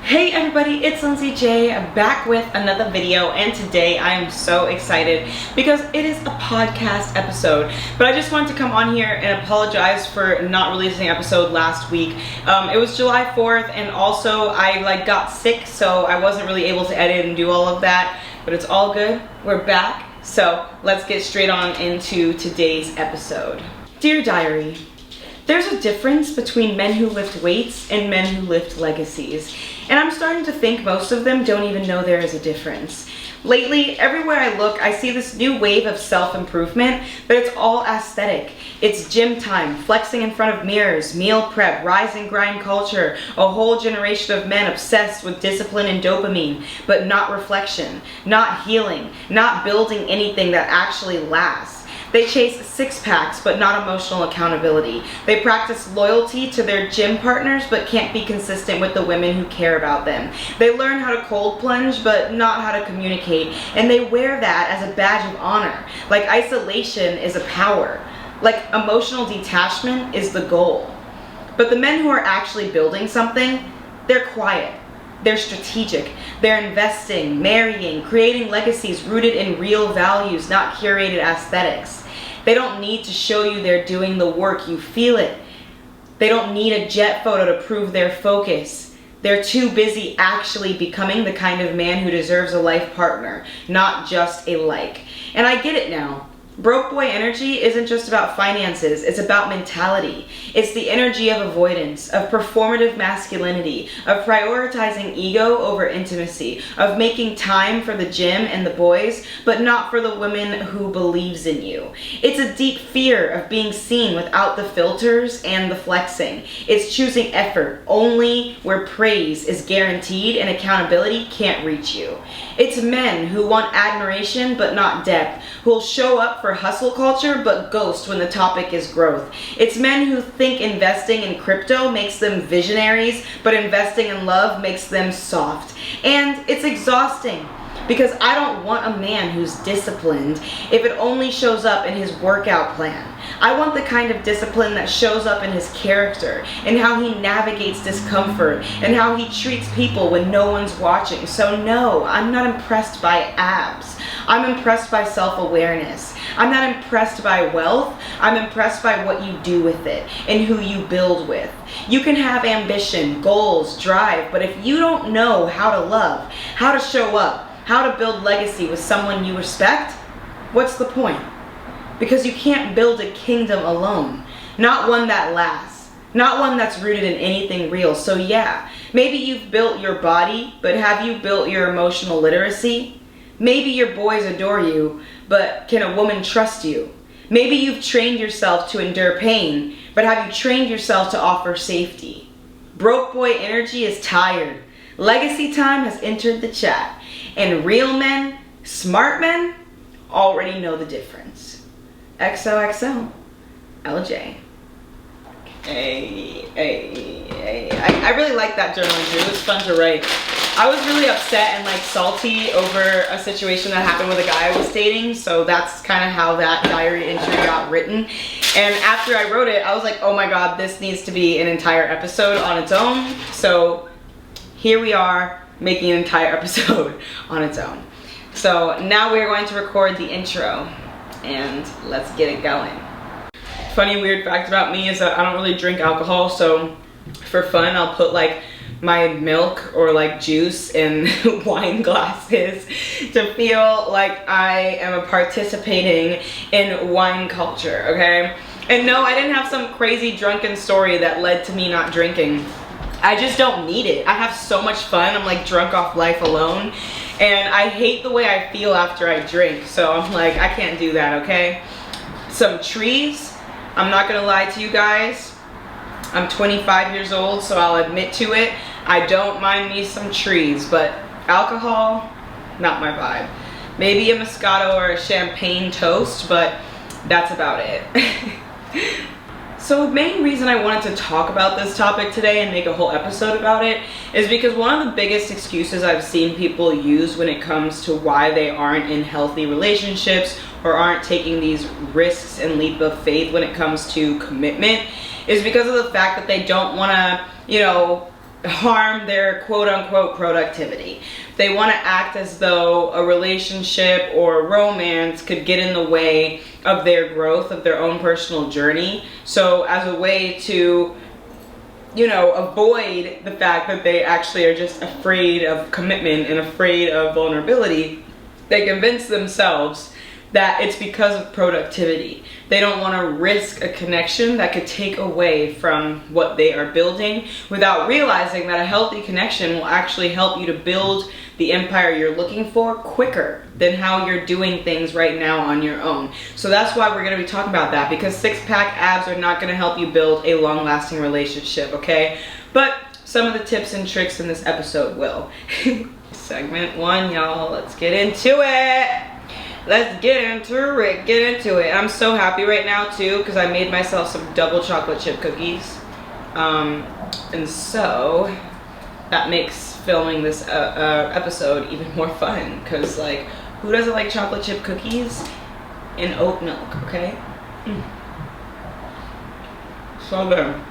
Hey everybody, it's Lindsay J back with another video, and today I am so excited because it is a podcast episode. But I just wanted to come on here and apologize for not releasing an episode last week. It was July 4th, and also I got sick, so I wasn't really able to edit and do all of that. But it's all good. We're back. So let's get straight on into today's episode. Dear Diary, there's a difference between men who lift weights and men who lift legacies. And I'm starting to think most of them don't even know there is a difference. Lately, everywhere I look, I see this new wave of self-improvement, but it's all aesthetic. It's gym time, flexing in front of mirrors, meal prep, rise and grind culture, a whole generation of men obsessed with discipline and dopamine, but not reflection, not healing, not building anything that actually lasts. They chase six-packs, but not emotional accountability. They practice loyalty to their gym partners, but can't be consistent with the women who care about them. They learn how to cold plunge, but not how to communicate. And they wear that as a badge of honor. Like isolation is a power. Like emotional detachment is the goal. But the men who are actually building something, they're quiet. They're strategic. They're investing, marrying, creating legacies rooted in real values, not curated aesthetics. They don't need to show you they're doing the work. You feel it. They don't need a jet photo to prove their focus. They're too busy actually becoming the kind of man who deserves a life partner, not just a like. And I get it now. Broke boy energy isn't just about finances, it's about mentality. It's the energy of avoidance, of performative masculinity, of prioritizing ego over intimacy, of making time for the gym and the boys, but not for the women who believes in you. It's a deep fear of being seen without the filters and the flexing. It's choosing effort only where praise is guaranteed and accountability can't reach you. It's men who want admiration but not depth, who will show up for hustle culture but ghost when the topic is growth. It's men who think investing in crypto makes them visionaries, but investing in love makes them soft. And it's exhausting because I don't want a man who's disciplined if it only shows up in his workout plan. I want the kind of discipline that shows up in his character, and how he navigates discomfort, and how he treats people when no one's watching. So no, I'm not impressed by abs. I'm impressed by self-awareness. I'm not impressed by wealth. I'm impressed by what you do with it and who you build with. You can have ambition, goals, drive, but if you don't know how to love, how to show up, how to build legacy with someone you respect, what's the point? Because you can't build a kingdom alone. Not one that lasts. Not one that's rooted in anything real. So yeah, maybe you've built your body, but have you built your emotional literacy? Maybe your boys adore you, but can a woman trust you? Maybe you've trained yourself to endure pain, but have you trained yourself to offer safety? Broke boy energy is tired. Legacy time has entered the chat. And real men, smart men, already know the difference. XOXO, LJ. Hey. I really like that journal entry. It was fun to write. I was really upset and salty over a situation that happened with a guy I was dating, so that's kind of how that diary entry got written. And after I wrote it, I was like, oh my god, this needs to be an entire episode on its own. So here we are, making an entire episode on its own. So now we're going to record the intro, and let's get it going. Funny weird fact about me is that I don't really drink alcohol, so for fun I'll put my milk or juice in wine glasses to feel like I am participating in wine culture, okay? And no, I didn't have some crazy drunken story that led to me not drinking. I just don't need it. I have so much fun. I'm drunk off life alone, and I hate the way I feel after I drink, so I'm I can't do that, okay? Some trees. I'm not gonna lie to you guys. I'm 25 years old, so I'll admit to it. I don't mind me some trees, but alcohol, not my vibe. Maybe a Moscato or a champagne toast, but that's about it. So the main reason I wanted to talk about this topic today and make a whole episode about it is because one of the biggest excuses I've seen people use when it comes to why they aren't in healthy relationships or aren't taking these risks and leap of faith when it comes to commitment is because of the fact that they don't want to, harm their quote-unquote productivity. They want to act as though a relationship or romance could get in the way of their growth, of their own personal journey. So as a way to, you know, avoid the fact that they actually are just afraid of commitment and afraid of vulnerability, they convince themselves that it's because of productivity. They don't want to risk a connection that could take away from what they are building, without realizing that a healthy connection will actually help you to build the empire you're looking for quicker than how you're doing things right now on your own. So that's why we're going to be talking about that, because six-pack abs are not going to help you build a long-lasting relationship, okay? But some of the tips and tricks in this episode will. Segment 1, y'all. Let's get into it. Let's get into it. I'm so happy right now too, because I made myself some double chocolate chip cookies. And so that makes filming this episode even more fun, because like, who doesn't like chocolate chip cookies and oat milk, okay? So good.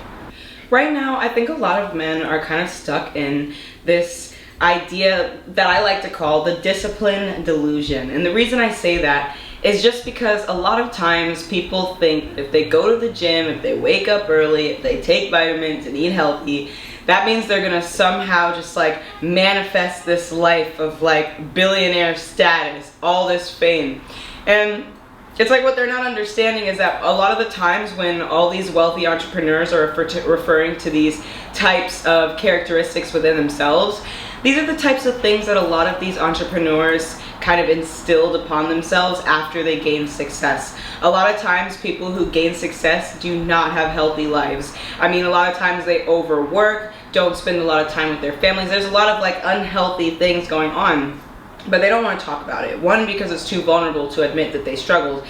Right now, I think a lot of men are kind of stuck in this idea that I like to call the discipline delusion. And the reason I say that is just because a lot of times people think if they go to the gym, if they wake up early, if they take vitamins and eat healthy, that means they're gonna somehow just like manifest this life of like billionaire status, all this fame. And it's like what they're not understanding is that a lot of the times when all these wealthy entrepreneurs are referring to these types of characteristics within themselves, these are the types of things that a lot of these entrepreneurs kind of instilled upon themselves after they gain success. A lot of times people who gain success do not have healthy lives. I mean, a lot of times they overwork, don't spend a lot of time with their families. There's a lot of like unhealthy things going on, but they don't want to talk about it. One, because it's too vulnerable to admit that they struggled.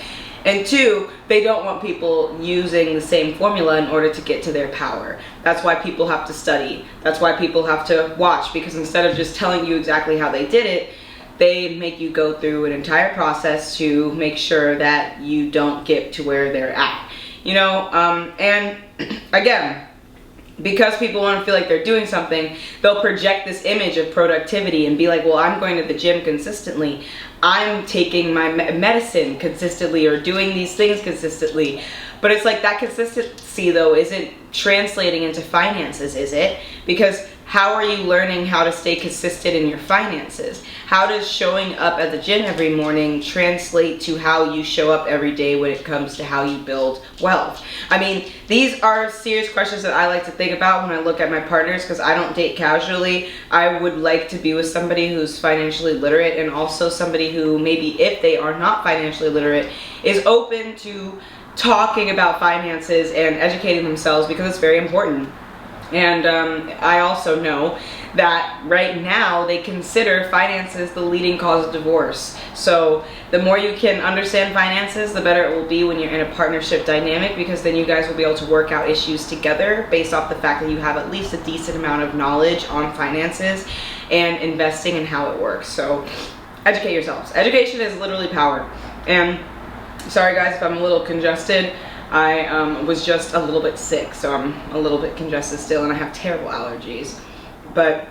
And two, they don't want people using the same formula in order to get to their power. That's why people have to study. That's why people have to watch, because instead of just telling you exactly how they did it, they make you go through an entire process to make sure that you don't get to where they're at. You know, and again, because people want to feel like they're doing something, they'll project this image of productivity and be like, well, I'm going to the gym consistently, I'm taking my medicine consistently, or doing these things consistently. But it's like that consistency though isn't translating into finances, is it? Because how are you learning how to stay consistent in your finances? How does showing up at the gym every morning translate to how you show up every day when it comes to how you build wealth? I mean, these are serious questions that I like to think about when I look at my partners, because I don't date casually. I would like to be with somebody who's financially literate, and also somebody who maybe, if they are not financially literate, is open to talking about finances and educating themselves, because it's very important. And I also know that right now they consider finances the leading cause of divorce. So the more you can understand finances, the better it will be when you're in a partnership dynamic, because then you guys will be able to work out issues together based off the fact that you have at least a decent amount of knowledge on finances and investing and how it works. So educate yourselves. Education is literally power. And sorry guys if I'm a little congested. I was just a little bit sick, so I'm a little bit congested still, and I have terrible allergies. But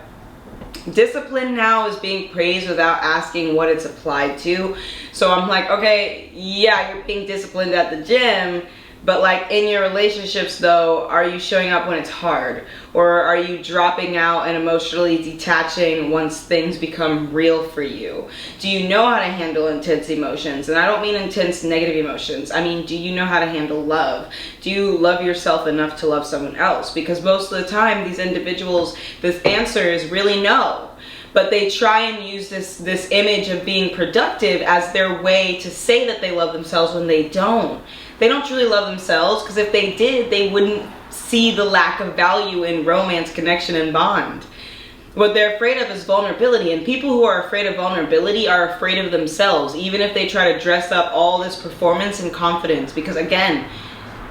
discipline now is being praised without asking what it's applied to. So I'm like, okay, yeah, you're being disciplined at the gym, but like in your relationships though, are you showing up when it's hard? Or are you dropping out and emotionally detaching once things become real for you? Do you know how to handle intense emotions? And I don't mean intense negative emotions. I mean, do you know how to handle love? Do you love yourself enough to love someone else? Because most of the time, these individuals, this answer is really no. But they try and use this image of being productive as their way to say that they love themselves when they don't. They don't truly love themselves, because if they did, they wouldn't see the lack of value in romance, connection, and bond. What they're afraid of is vulnerability, and people who are afraid of vulnerability are afraid of themselves, even if they try to dress up all this performance and confidence. Because again,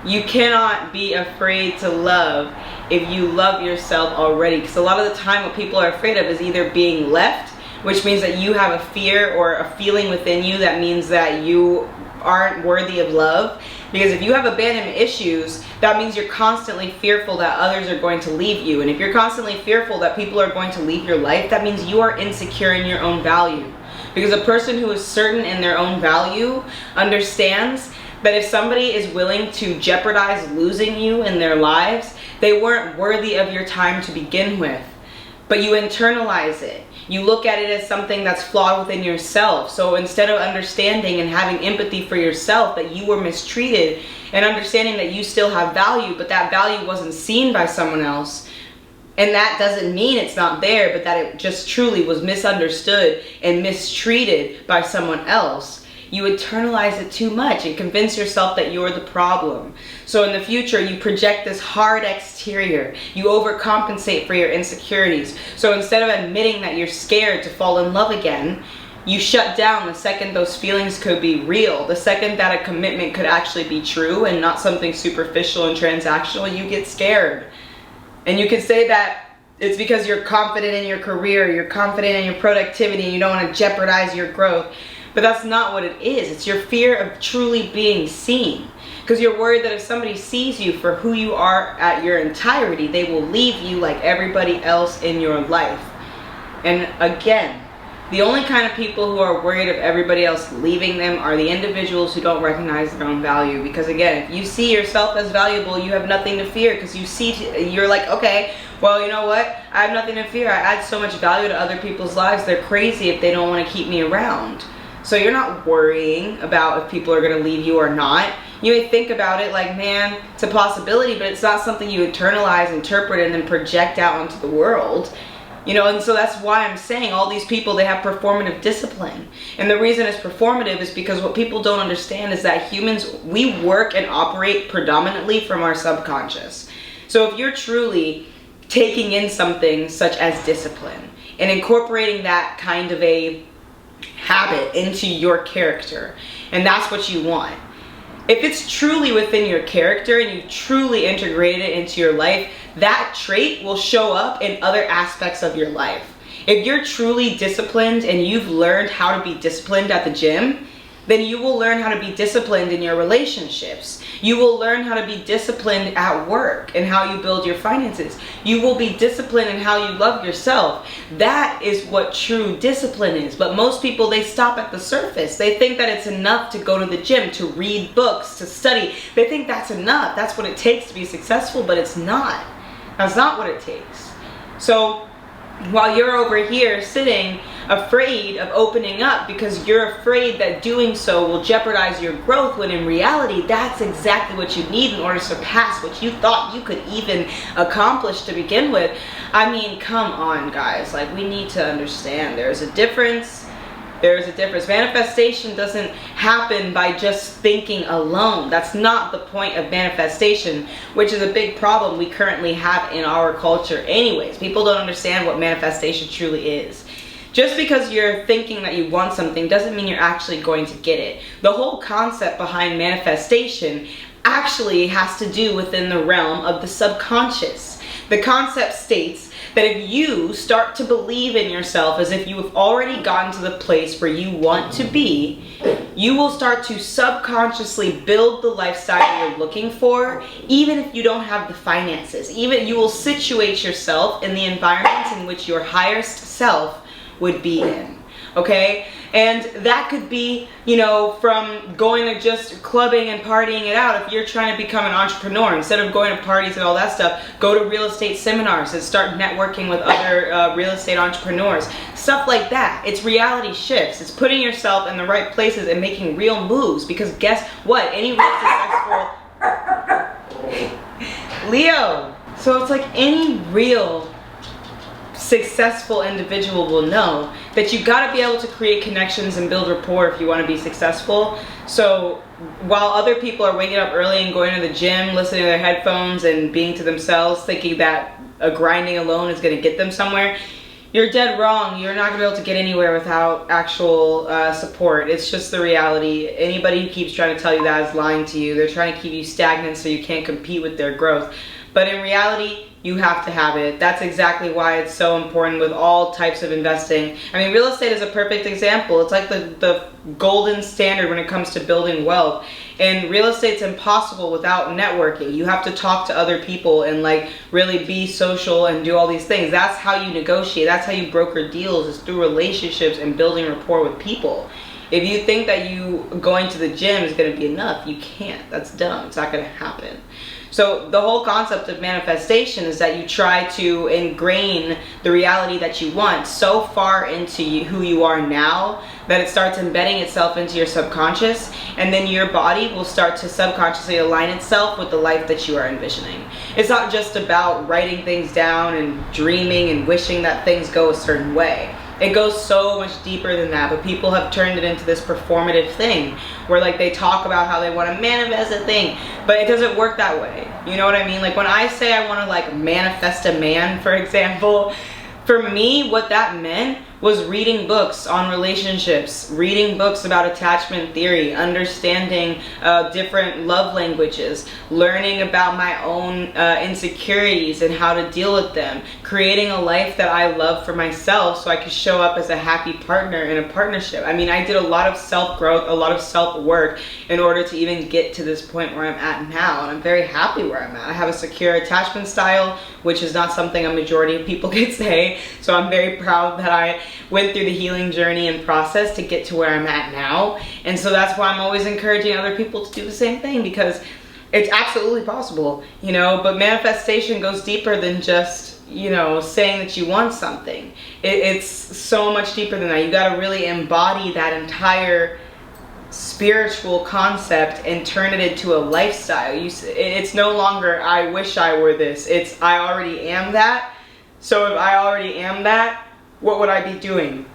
you cannot be afraid to love if you love yourself already. Because a lot of the time what people are afraid of is either being left which means that you have a fear or a feeling within you that means that you aren't worthy of love. Because if you have abandonment issues, that means you're constantly fearful that others are going to leave you. And if you're constantly fearful that people are going to leave your life, that means you are insecure in your own value. Because a person who is certain in their own value understands that if somebody is willing to jeopardize losing you in their lives, they weren't worthy of your time to begin with. But you internalize it. You look at it as something that's flawed within yourself. So instead of understanding and having empathy for yourself that you were mistreated and understanding that you still have value, but that value wasn't seen by someone else, and that doesn't mean it's not there, but that it just truly was misunderstood and mistreated by someone else, you internalize it too much and convince yourself that you're the problem. So in the future, you project this hard exterior. You overcompensate for your insecurities. So instead of admitting that you're scared to fall in love again, you shut down the second those feelings could be real. The second that a commitment could actually be true and not something superficial and transactional, you get scared. And you can say that it's because you're confident in your career, you're confident in your productivity, and you don't want to jeopardize your growth. But that's not what it is. It's your fear of truly being seen. Because you're worried that if somebody sees you for who you are at your entirety, they will leave you like everybody else in your life. And again, the only kind of people who are worried of everybody else leaving them are the individuals who don't recognize their own value. Because again, if you see yourself as valuable, you have nothing to fear. Because you're like, okay, well, you know what? I have nothing to fear. I add so much value to other people's lives. They're crazy if they don't want to keep me around. So you're not worrying about if people are going to leave you or not. You may think about it like, man, it's a possibility, but it's not something you internalize, interpret, and then project out onto the world. You know, and so that's why I'm saying all these people, they have performative discipline. And the reason it's performative is because what people don't understand is that humans, we work and operate predominantly from our subconscious. So if you're truly taking in something such as discipline and incorporating that kind of a habit into your character, and that's what you want. If it's truly within your character and you truly integrate it into your life, that trait will show up in other aspects of your life. If you're truly disciplined and you've learned how to be disciplined at the gym, then you will learn how to be disciplined in your relationships. You will learn how to be disciplined at work and how you build your finances. You will be disciplined in how you love yourself. That is what true discipline is. But most people, they stop at the surface. They think that it's enough to go to the gym, to read books, to study. They think that's enough. That's what it takes to be successful, but it's not. That's not what it takes. So while you're over here sitting afraid of opening up because you're afraid that doing so will jeopardize your growth, when in reality that's exactly what you need in order to surpass what you thought you could even accomplish to begin with. I mean, come on guys, like, we need to understand there's a difference. There's a difference. Manifestation doesn't happen by just thinking alone. That's not the point of manifestation, which is a big problem we currently have in our culture anyways. People don't understand what manifestation truly is. Just because you're thinking that you want something doesn't mean you're actually going to get it. The whole concept behind manifestation actually has to do within the realm of the subconscious. The concept states that if you start to believe in yourself as if you have already gotten to the place where you want to be, you will start to subconsciously build the lifestyle you're looking for, even if you don't have the finances. Even you will situate yourself in the environment in which your highest self would be in, okay? And that could be, you know, from going to just clubbing and partying it out. If you're trying to become an entrepreneur, instead of going to parties and all that stuff, go to real estate seminars and start networking with other real estate entrepreneurs. Stuff like that. It's reality shifts. It's putting yourself in the right places and making real moves. Because guess what? Any real successful Leo. So it's like any real successful individual will know that you got to be able to create connections and build rapport if you want to be successful. So while other people are waking up early and going to the gym, listening to their headphones and being to themselves, thinking that grinding alone is going to get them somewhere, you're dead wrong. You're not going to be able to get anywhere without actual support. It's just the reality. Anybody who keeps trying to tell you that is lying to you. They're trying to keep you stagnant so you can't compete with their growth. But in reality, you have to have it. That's exactly why it's so important with all types of investing. I mean, real estate is a perfect example. It's like the golden standard when it comes to building wealth. And real estate's impossible without networking. You have to talk to other people and like really be social and do all these things. That's how you negotiate. That's how you broker deals, is through relationships and building rapport with people. If you think that you going to the gym is going to be enough, you can't. That's dumb. It's not going to happen. So the whole concept of manifestation is that you try to ingrain the reality that you want so far into who you are now that it starts embedding itself into your subconscious, and then your body will start to subconsciously align itself with the life that you are envisioning. It's not just about writing things down and dreaming and wishing that things go a certain way. It goes so much deeper than that, but people have turned it into this performative thing where like they talk about how they want to manifest a thing, but it doesn't work that way. You know what I mean? Like when I say I want to like manifest a man, for example, for me, what that meant was reading books on relationships, reading books about attachment theory, understanding different love languages, learning about my own insecurities and how to deal with them, creating a life that I love for myself so I could show up as a happy partner in a partnership. I mean, I did a lot of self-growth, a lot of self-work in order to even get to this point where I'm at now, and I'm very happy where I'm at. I have a secure attachment style, which is not something a majority of people could say, so I'm very proud that I went through the healing journey and process to get to where I'm at now. And so that's why I'm always encouraging other people to do the same thing, because it's absolutely possible, you know. But manifestation goes deeper than just, you know, saying that you want something. It's so much deeper than that. You got to really embody that entire spiritual concept and turn it into a lifestyle. It's no longer I wish I were this, it's I already am that. So if I already am that, what would I be doing?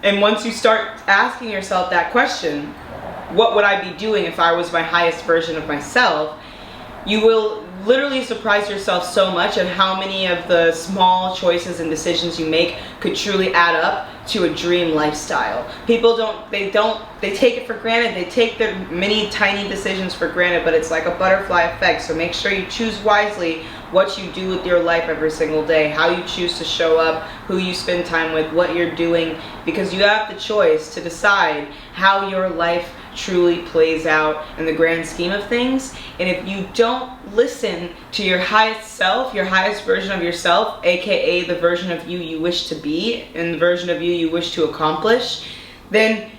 And once you start asking yourself that question, what would I be doing if I was my highest version of myself, you will literally surprise yourself so much at how many of the small choices and decisions you make could truly add up to a dream lifestyle. People they take it for granted. They take their many tiny decisions for granted, but it's like a butterfly effect. So make sure you choose wisely what you do with your life every single day, how you choose to show up, who you spend time with, what you're doing, because you have the choice to decide how your life truly plays out in the grand scheme of things. And if you don't listen to your highest self, your highest version of yourself, aka the version of you you wish to be and the version of you wish to accomplish, then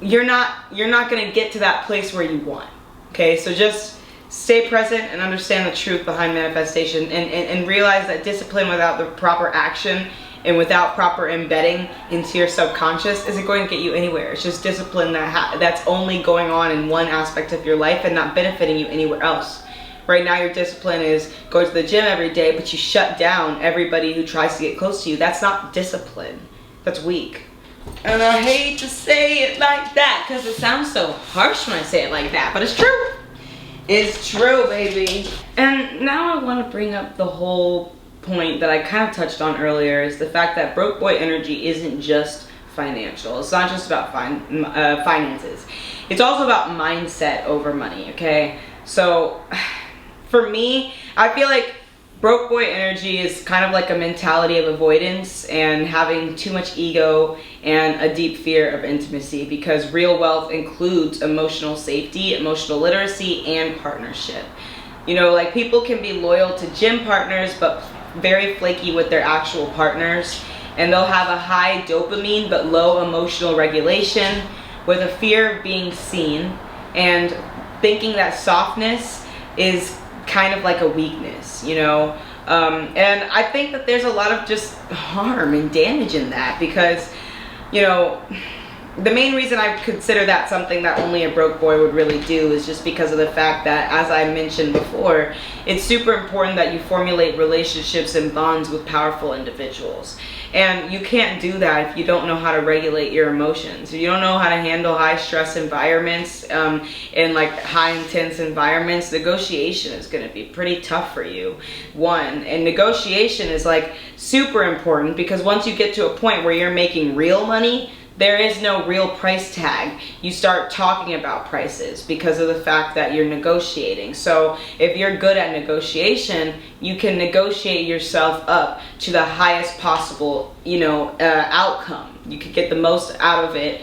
you're not going to get to that place where you want. Okay, so just stay present and understand the truth behind manifestation, and realize that discipline without the proper action and without proper embedding into your subconscious isn't going to get you anywhere. It's just discipline that's only going on in one aspect of your life and not benefiting you anywhere else. Right now your discipline is go to the gym every day, but you shut down everybody who tries to get close to you. That's not discipline. That's weak. And I hate to say it like that because it sounds so harsh when I say it like that, but it's true. It's true, baby. And now I want to bring up the whole point that I kind of touched on earlier, is the fact that broke boy energy isn't just financial. It's not just about finances. It's also about mindset over money, okay? So for me, I feel like broke boy energy is kind of like a mentality of avoidance and having too much ego and a deep fear of intimacy, because real wealth includes emotional safety, emotional literacy, and partnership. You know, like people can be loyal to gym partners but very flaky with their actual partners, and they'll have a high dopamine but low emotional regulation, with a fear of being seen and thinking that softness is kind of like a weakness, you know. And I think that there's a lot of just harm and damage in that, because, you know, the main reason I consider that something that only a broke boy would really do is just because of the fact that, as I mentioned before, it's super important that you formulate relationships and bonds with powerful individuals. And you can't do that if you don't know how to regulate your emotions. If you don't know how to handle high stress environments and like high intense environments, negotiation is going to be pretty tough for you. And negotiation is like super important, because once you get to a point where you're making real money, there is no real price tag. You start talking about prices because of the fact that you're negotiating. So if you're good at negotiation, you can negotiate yourself up to the highest possible, outcome. You could get the most out of it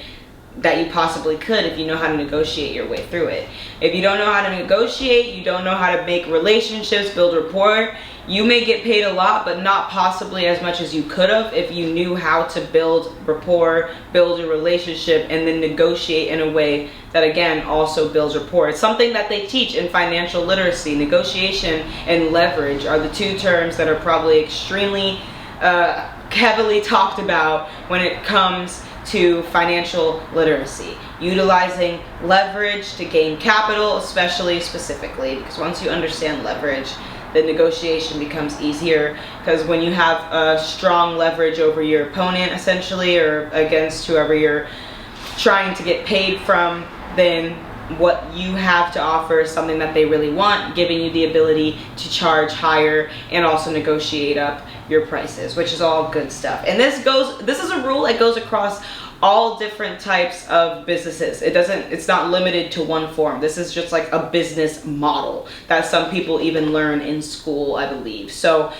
that you possibly could if you know how to negotiate your way through it. If you don't know how to negotiate, you don't know how to make relationships, build rapport, you may get paid a lot, but not possibly as much as you could have if you knew how to build rapport, build a relationship, and then negotiate in a way that, again, also builds rapport. It's something that they teach in financial literacy. Negotiation and leverage are the two terms that are probably extremely heavily talked about when it comes to financial literacy. Utilizing leverage to gain capital, specifically, because once you understand leverage, the negotiation becomes easier, because when you have a strong leverage over your opponent, essentially, or against whoever you're trying to get paid from, then what you have to offer is something that they really want, giving you the ability to charge higher and also negotiate up your prices, which is all good stuff. And this is a rule that goes across all different types of businesses. It's not limited to one form. This is just like a business model that some people even learn in school, I believe. So,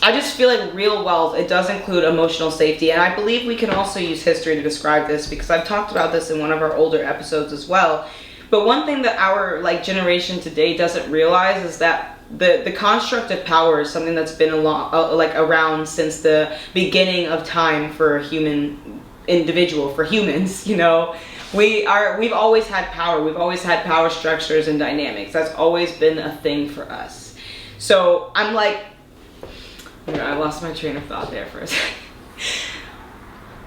I just feel like real wealth, it does include emotional safety. And I believe we can also use history to describe this, because I've talked about this in one of our older episodes as well. But one thing that our generation today doesn't realize is that the construct of power is something that's been around since the beginning of time for a human individual, for humans. We've always had power. We've always had power structures and dynamics. That's always been a thing for us. So I'm like, I lost my train of thought there for a second.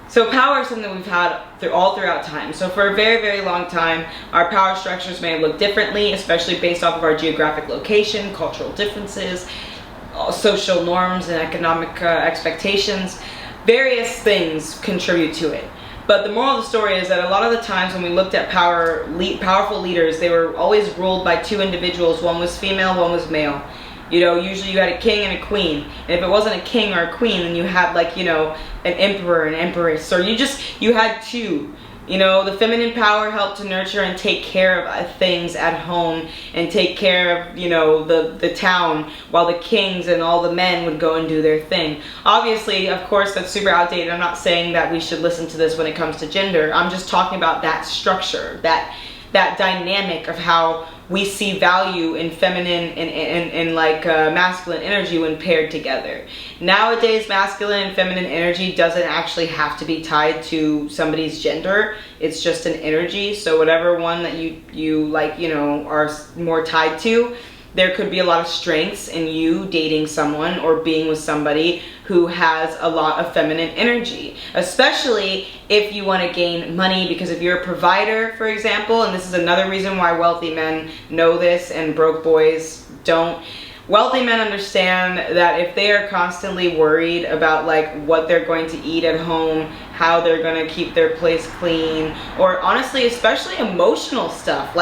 So power is something we've had all throughout time. So for a very, very long time, our power structures may have looked differently, especially based off of our geographic location, cultural differences, social norms, and economic expectations. Various things contribute to it. But the moral of the story is that a lot of the times when we looked at powerful leaders, they were always ruled by two individuals. One was female, one was male. Usually you had a king and a queen. And if it wasn't a king or a queen, then you had an emperor and empress, or you had two. The feminine power helped to nurture and take care of things at home and take care of, the town, while the kings and all the men would go and do their thing. Obviously, of course, that's super outdated. I'm not saying that we should listen to this when it comes to gender. I'm just talking about that structure, that dynamic of how we see value in feminine and masculine energy when paired together. Nowadays, masculine and feminine energy doesn't actually have to be tied to somebody's gender. It's just an energy. So whatever one that you are more tied to, there could be a lot of strengths in you dating someone or being with somebody who has a lot of feminine energy, especially if you want to gain money. Because if you're a provider, for example, and this is another reason why wealthy men know this and broke boys don't. Wealthy men understand that if they are constantly worried about what they're going to eat at home, how they're going to keep their place clean, or honestly, especially emotional stuff.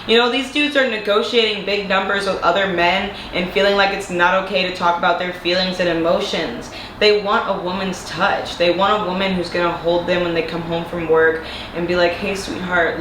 These dudes are negotiating big numbers with other men and feeling like it's not okay to talk about their feelings and emotions. They want a woman's touch. They want a woman who's going to hold them when they come home from work and be like, hey, sweetheart,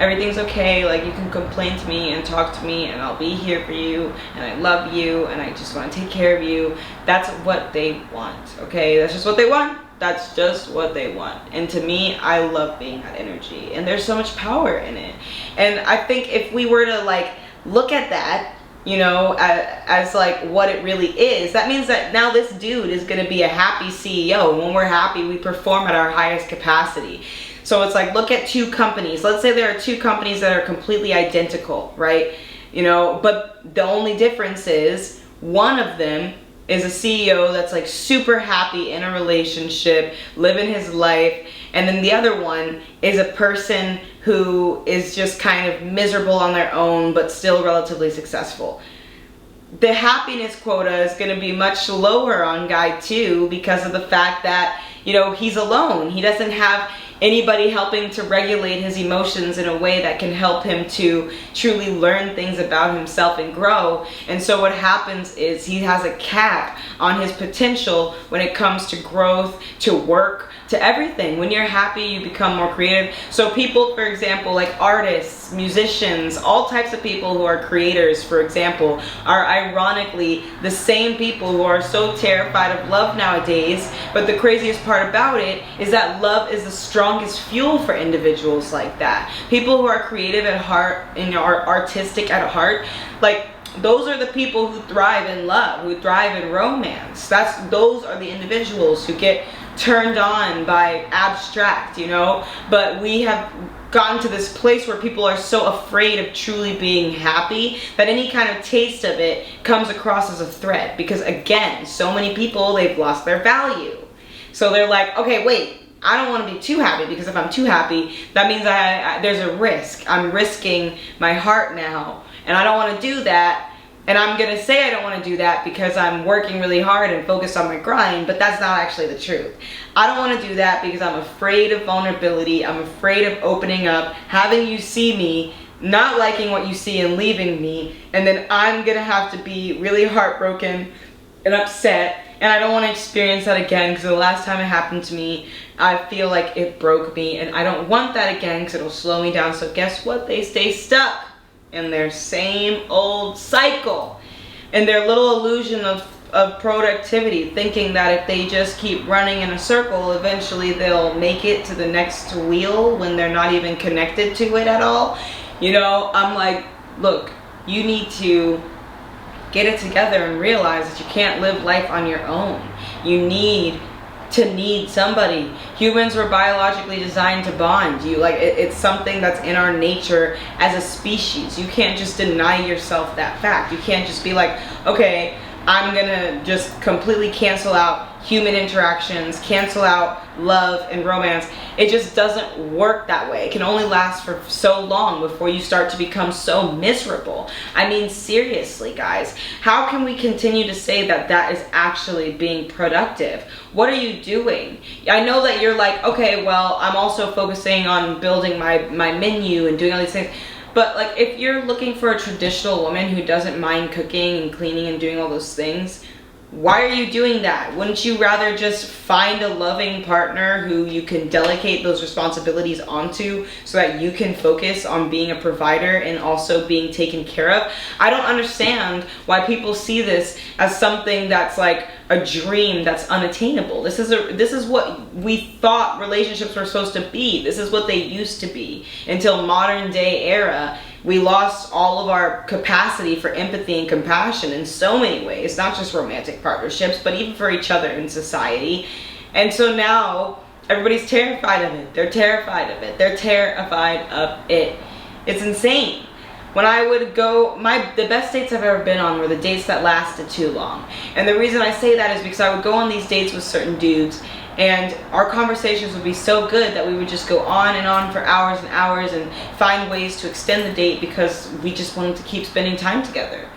everything's okay. You can complain to me and talk to me and I'll be here for you and I love you and I just want to take care of you. That's what they want, okay? That's just what they want. That's just what they want. And to me, I love being that energy. And there's so much power in it. And I think if we were to look at that, as what it really is, that means that now this dude is going to be a happy CEO. And when we're happy, we perform at our highest capacity. So it's look at two companies. Let's say there are two companies that are completely identical, right? But the only difference is one of them is a CEO that's super happy in a relationship, living his life, and then the other one is a person who is just kind of miserable on their own but still relatively successful. The happiness quota is going to be much lower on guy 2 because of the fact that he's alone. He doesn't have anybody helping to regulate his emotions in a way that can help him to truly learn things about himself and grow. And so what happens is he has a cap on his potential when it comes to growth, to work, to everything. When you're happy, you become more creative. So people, for example, like artists, musicians, all types of people who are creators, for example, are ironically the same people who are so terrified of love nowadays. But the craziest part about it is that love is the strongest fuel for individuals like that. People who are creative at heart and are artistic at heart, like, those are the people who thrive in love, who thrive in romance. Those are the individuals who get turned on by abstract, you know. But we have gotten to this place where people are so afraid of truly being happy that any kind of taste of it comes across as a threat, because again, so many people, they've lost their value. So they're like, okay, wait, I don't want to be too happy, because if I'm too happy, that means there's a risk. I'm risking my heart now, and I don't want to do that. And I'm gonna say I don't want to do that because I'm working really hard and focused on my grind, but that's not actually the truth. I don't want to do that because I'm afraid of vulnerability. I'm afraid of opening up, having you see me, not liking what you see and leaving me, and then I'm gonna have to be really heartbroken and upset. And I don't want to experience that again, because the last time it happened to me, I feel like it broke me, and I don't want that again because it'll slow me down. So guess what? They stay stuck in their same old cycle, in their little illusion of productivity, thinking that if they just keep running in a circle, eventually they'll make it to the next wheel when they're not even connected to it at all. You know, I'm like, look, you need to get it together and realize that you can't live life on your own. You need to need somebody. Humans were biologically designed to bond. It's something that's in our nature as a species. You can't just deny yourself that fact. You can't just be like, okay, I'm gonna just completely cancel out human interactions, cancel out love and romance. It just doesn't work that way. It can only last for so long before you start to become so miserable. I mean, seriously, guys, how can we continue to say that that is actually being productive? What are you doing? I know that you're like, okay, well, I'm also focusing on building my menu and doing all these things. But like, if you're looking for a traditional woman who doesn't mind cooking and cleaning and doing all those things, why are you doing that? Wouldn't you rather just find a loving partner who you can delegate those responsibilities onto so that you can focus on being a provider and also being taken care of? I don't understand why people see this as something that's like a dream that's unattainable. This is what we thought relationships were supposed to be. This is what they used to be until modern day era. We lost all of our capacity for empathy and compassion in so many ways, not just romantic partnerships, but even for each other in society. And so now everybody's terrified of it. They're terrified of it. They're terrified of it. It's insane. When I would go, the best dates I've ever been on were the dates that lasted too long. And the reason I say that is because I would go on these dates with certain dudes, and our conversations would be so good that we would just go on and on for hours and hours and find ways to extend the date because we just wanted to keep spending time together.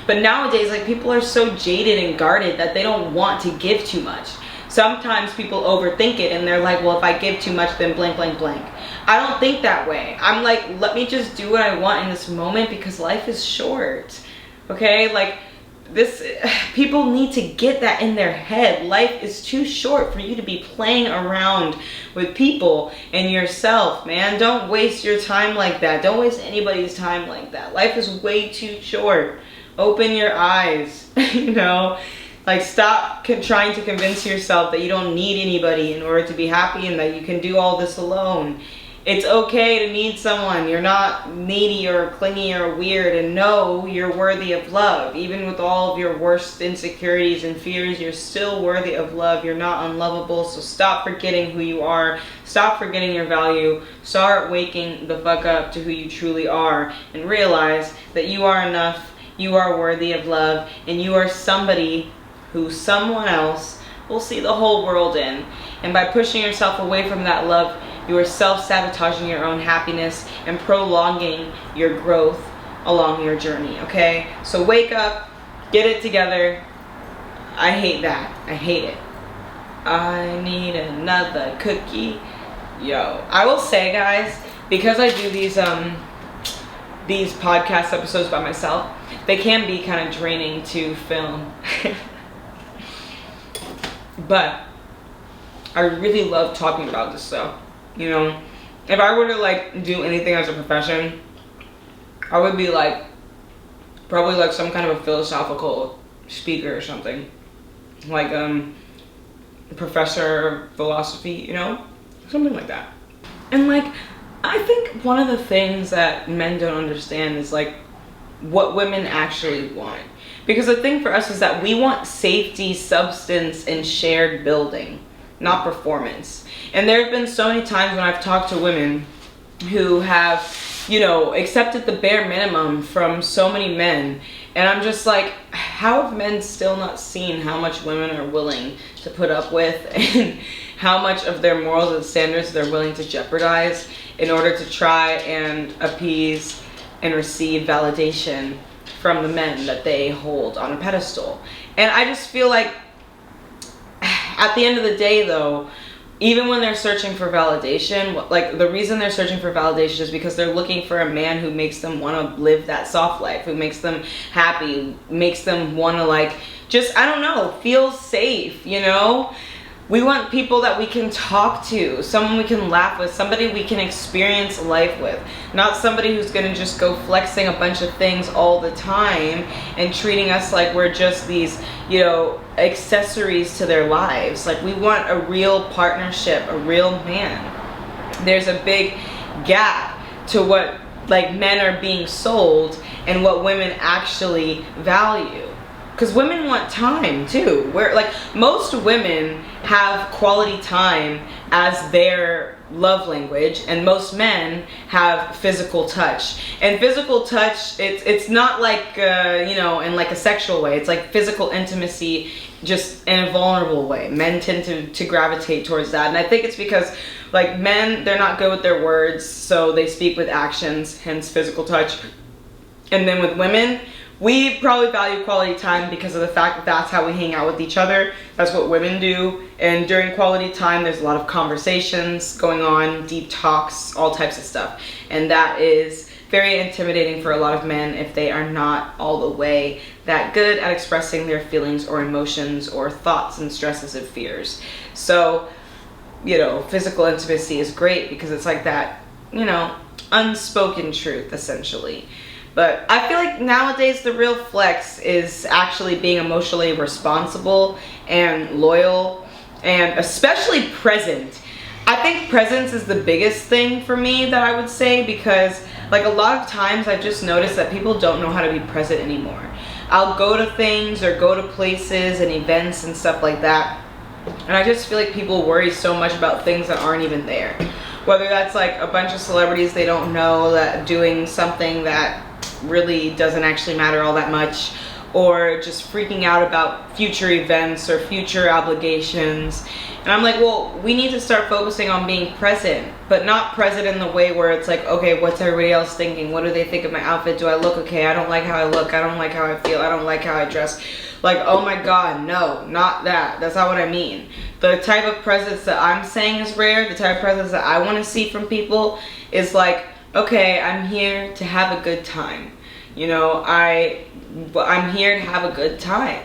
But nowadays, like, people are so jaded and guarded that they don't want to give too much. Sometimes people overthink it and they're like, well, if I give too much, then blank, blank, blank. I don't think that way. I'm like, let me just do what I want in this moment because life is short. Okay? Like, people need to get that in their head. Life is too short for you to be playing around with people and yourself, man. Don't waste your time like that. Don't waste anybody's time like that. Life is way too short. Open your eyes, you know? Like, stop trying to convince yourself that you don't need anybody in order to be happy and that you can do all this alone. It's okay to need someone. You're not needy or clingy or weird, and no, you're worthy of love. Even with all of your worst insecurities and fears, you're still worthy of love. You're not unlovable, so stop forgetting who you are. Stop forgetting your value. Start waking the fuck up to who you truly are and realize that you are enough, you are worthy of love, and you are somebody who someone else will see the whole world in. And by pushing yourself away from that love, you are self-sabotaging your own happiness and prolonging your growth along your journey, okay? So wake up, get it together. I hate that. I hate it. I need another cookie. Yo, I will say, guys, because I do these podcast episodes by myself, they can be kind of draining to film. But I really love talking about this stuff. You know, if I were to like do anything as a profession, I would be like probably like some kind of a philosophical speaker or something, like professor of philosophy, you know, something like that. And like, I think one of the things that men don't understand is like what women actually want. Because the thing for us is that we want safety, substance, and shared building, not performance. And there have been so many times when I've talked to women who have, you know, accepted the bare minimum from so many men. And I'm just like, how have men still not seen how much women are willing to put up with and how much of their morals and standards they're willing to jeopardize in order to try and appease and receive validation from the men that they hold on a pedestal. And I just feel like at the end of the day though, even when they're searching for validation, like the reason they're searching for validation is because they're looking for a man who makes them want to live that soft life, who makes them happy, makes them want to like, just, I don't know, feel safe, you know? We want people that we can talk to, someone we can laugh with, somebody we can experience life with, not somebody who's gonna just go flexing a bunch of things all the time and treating us like we're just these, you know, accessories to their lives. Like, we want a real partnership, a real man. There's a big gap to what like men are being sold and what women actually value. Because women want time too. Where like most women have quality time as their love language, and most men have physical touch. And physical touch, it's not like you know, in like a sexual way. It's like physical intimacy, just in a vulnerable way. Men tend to gravitate towards that, and I think it's because like men, they're not good with their words, so they speak with actions, hence physical touch. And then with women, we probably value quality time because of the fact that that's how we hang out with each other. That's what women do. And during quality time, there's a lot of conversations going on, deep talks, all types of stuff. And that is very intimidating for a lot of men if they are not all the way that good at expressing their feelings or emotions or thoughts and stresses and fears. So, you know, physical intimacy is great because it's like that, you know, unspoken truth, essentially. But I feel like nowadays the real flex is actually being emotionally responsible and loyal and especially present. I think presence is the biggest thing for me that I would say, because like a lot of times I've just noticed that people don't know how to be present anymore. I'll go to things or go to places and events and stuff like that, and I just feel like people worry so much about things that aren't even there. Whether that's like a bunch of celebrities they don't know that doing something that really doesn't actually matter all that much, or just freaking out about future events or future obligations. And I'm like, well, we need to start focusing on being present, but not present in the way where it's like, okay, what's everybody else thinking? What do they think of my outfit? Do I look okay? I don't like how I look. I don't like how I feel. I don't like how I dress. Like, oh my God, no, not that. That's not what I mean. The type of presence that I'm saying is rare, the type of presence that I want to see from people is like, okay, I'm here to have a good time. You know, I'm here to have a good time.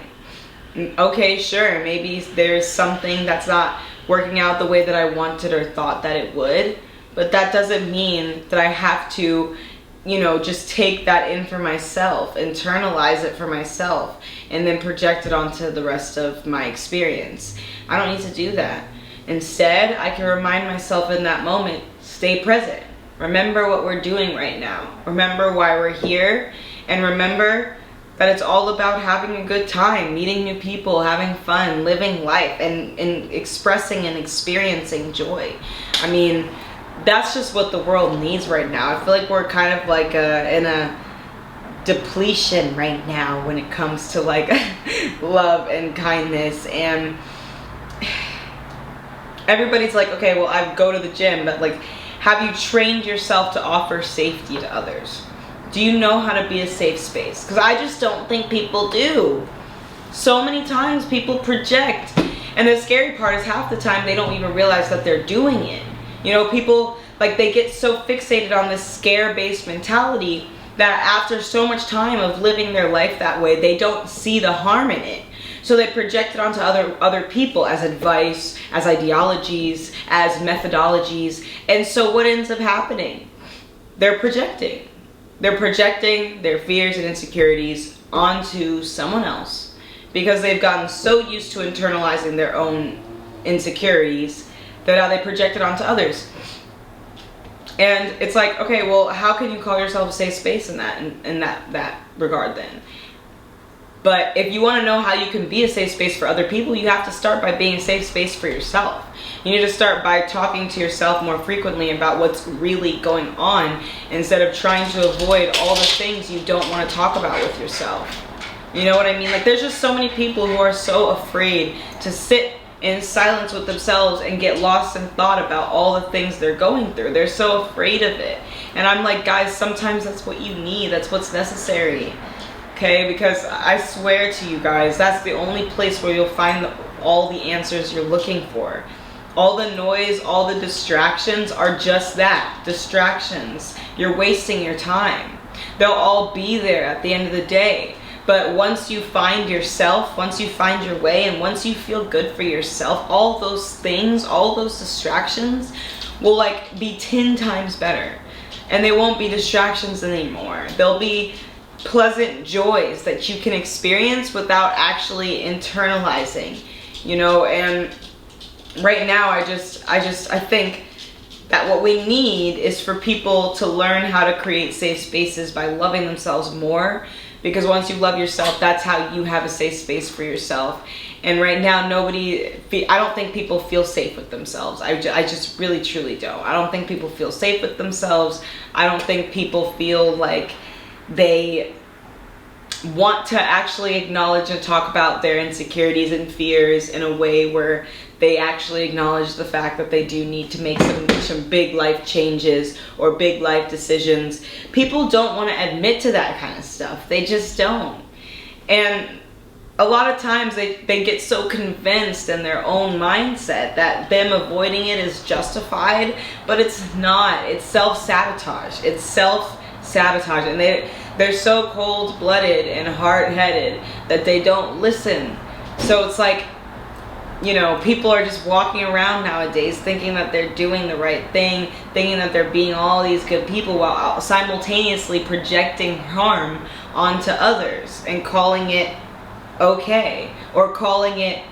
Okay, sure, maybe there's something that's not working out the way that I wanted or thought that it would, but that doesn't mean that I have to, you know, just take that in for myself, internalize it for myself, and then project it onto the rest of my experience. I don't need to do that. Instead, I can remind myself in that moment, stay present. Remember what we're doing right now. Remember why we're here, and remember that it's all about having a good time, meeting new people, having fun, living life, and expressing and experiencing joy. I mean, that's just what the world needs right now. I feel like we're kind of like in a depletion right now when it comes to like love and kindness, and everybody's like, okay, well, I go to the gym, but like, have you trained yourself to offer safety to others? Do you know how to be a safe space? Because I just don't think people do. So many times people project, and the scary part is half the time they don't even realize that they're doing it. You know, people, like, they get so fixated on this scare-based mentality that after so much time of living their life that way, they don't see the harm in it. So they project it onto other people as advice, as ideologies, as methodologies. And so what ends up happening? They're projecting. They're projecting their fears and insecurities onto someone else because they've gotten so used to internalizing their own insecurities that now they project it onto others. And it's like, okay, well, how can you call yourself a safe space in that regard then? But if you want to know how you can be a safe space for other people, you have to start by being a safe space for yourself. You need to start by talking to yourself more frequently about what's really going on instead of trying to avoid all the things you don't want to talk about with yourself. You know what I mean? Like, there's just so many people who are so afraid to sit in silence with themselves and get lost in thought about all the things they're going through. They're so afraid of it. And I'm like, guys, sometimes that's what you need. That's what's necessary. Okay, because I swear to you guys, that's the only place where you'll find all the answers you're looking for. All the noise, all the distractions are just that, distractions. You're wasting your time. They'll all be there at the end of the day. But once you find yourself, once you find your way, and once you feel good for yourself, all those things, all those distractions will like be 10 times better. And they won't be distractions anymore. They'll be pleasant joys that you can experience without actually internalizing, you know. And right now I think that what we need is for people to learn how to create safe spaces by loving themselves more, because once you love yourself, that's how you have a safe space for yourself. And right now I don't think people feel safe with themselves. I just really truly don't. I don't think people feel safe with themselves. I don't think people feel like they want to actually acknowledge and talk about their insecurities and fears in a way where they actually acknowledge the fact that they do need to make some big life changes or big life decisions. People don't want to admit to that kind of stuff. They just don't. And a lot of times they get so convinced in their own mindset that them avoiding it is justified, but it's not. It's self-sabotage. It's self-sabotage. And they're so cold-blooded and hard-headed that they don't listen. So it's like, you know, people are just walking around nowadays thinking that they're doing the right thing, thinking that they're being all these good people while simultaneously projecting harm onto others and calling it okay, or calling it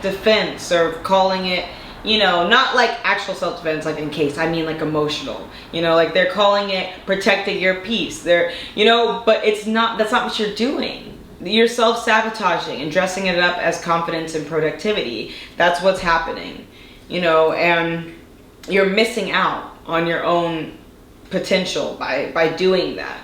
defense, or calling it, you know, not like actual self-defense, like in case, I mean like emotional, you know, like they're calling it protecting your peace. They're, you know, but it's not, that's not what you're doing. You're self-sabotaging and dressing it up as confidence and productivity. That's what's happening, you know, and you're missing out on your own potential by doing that.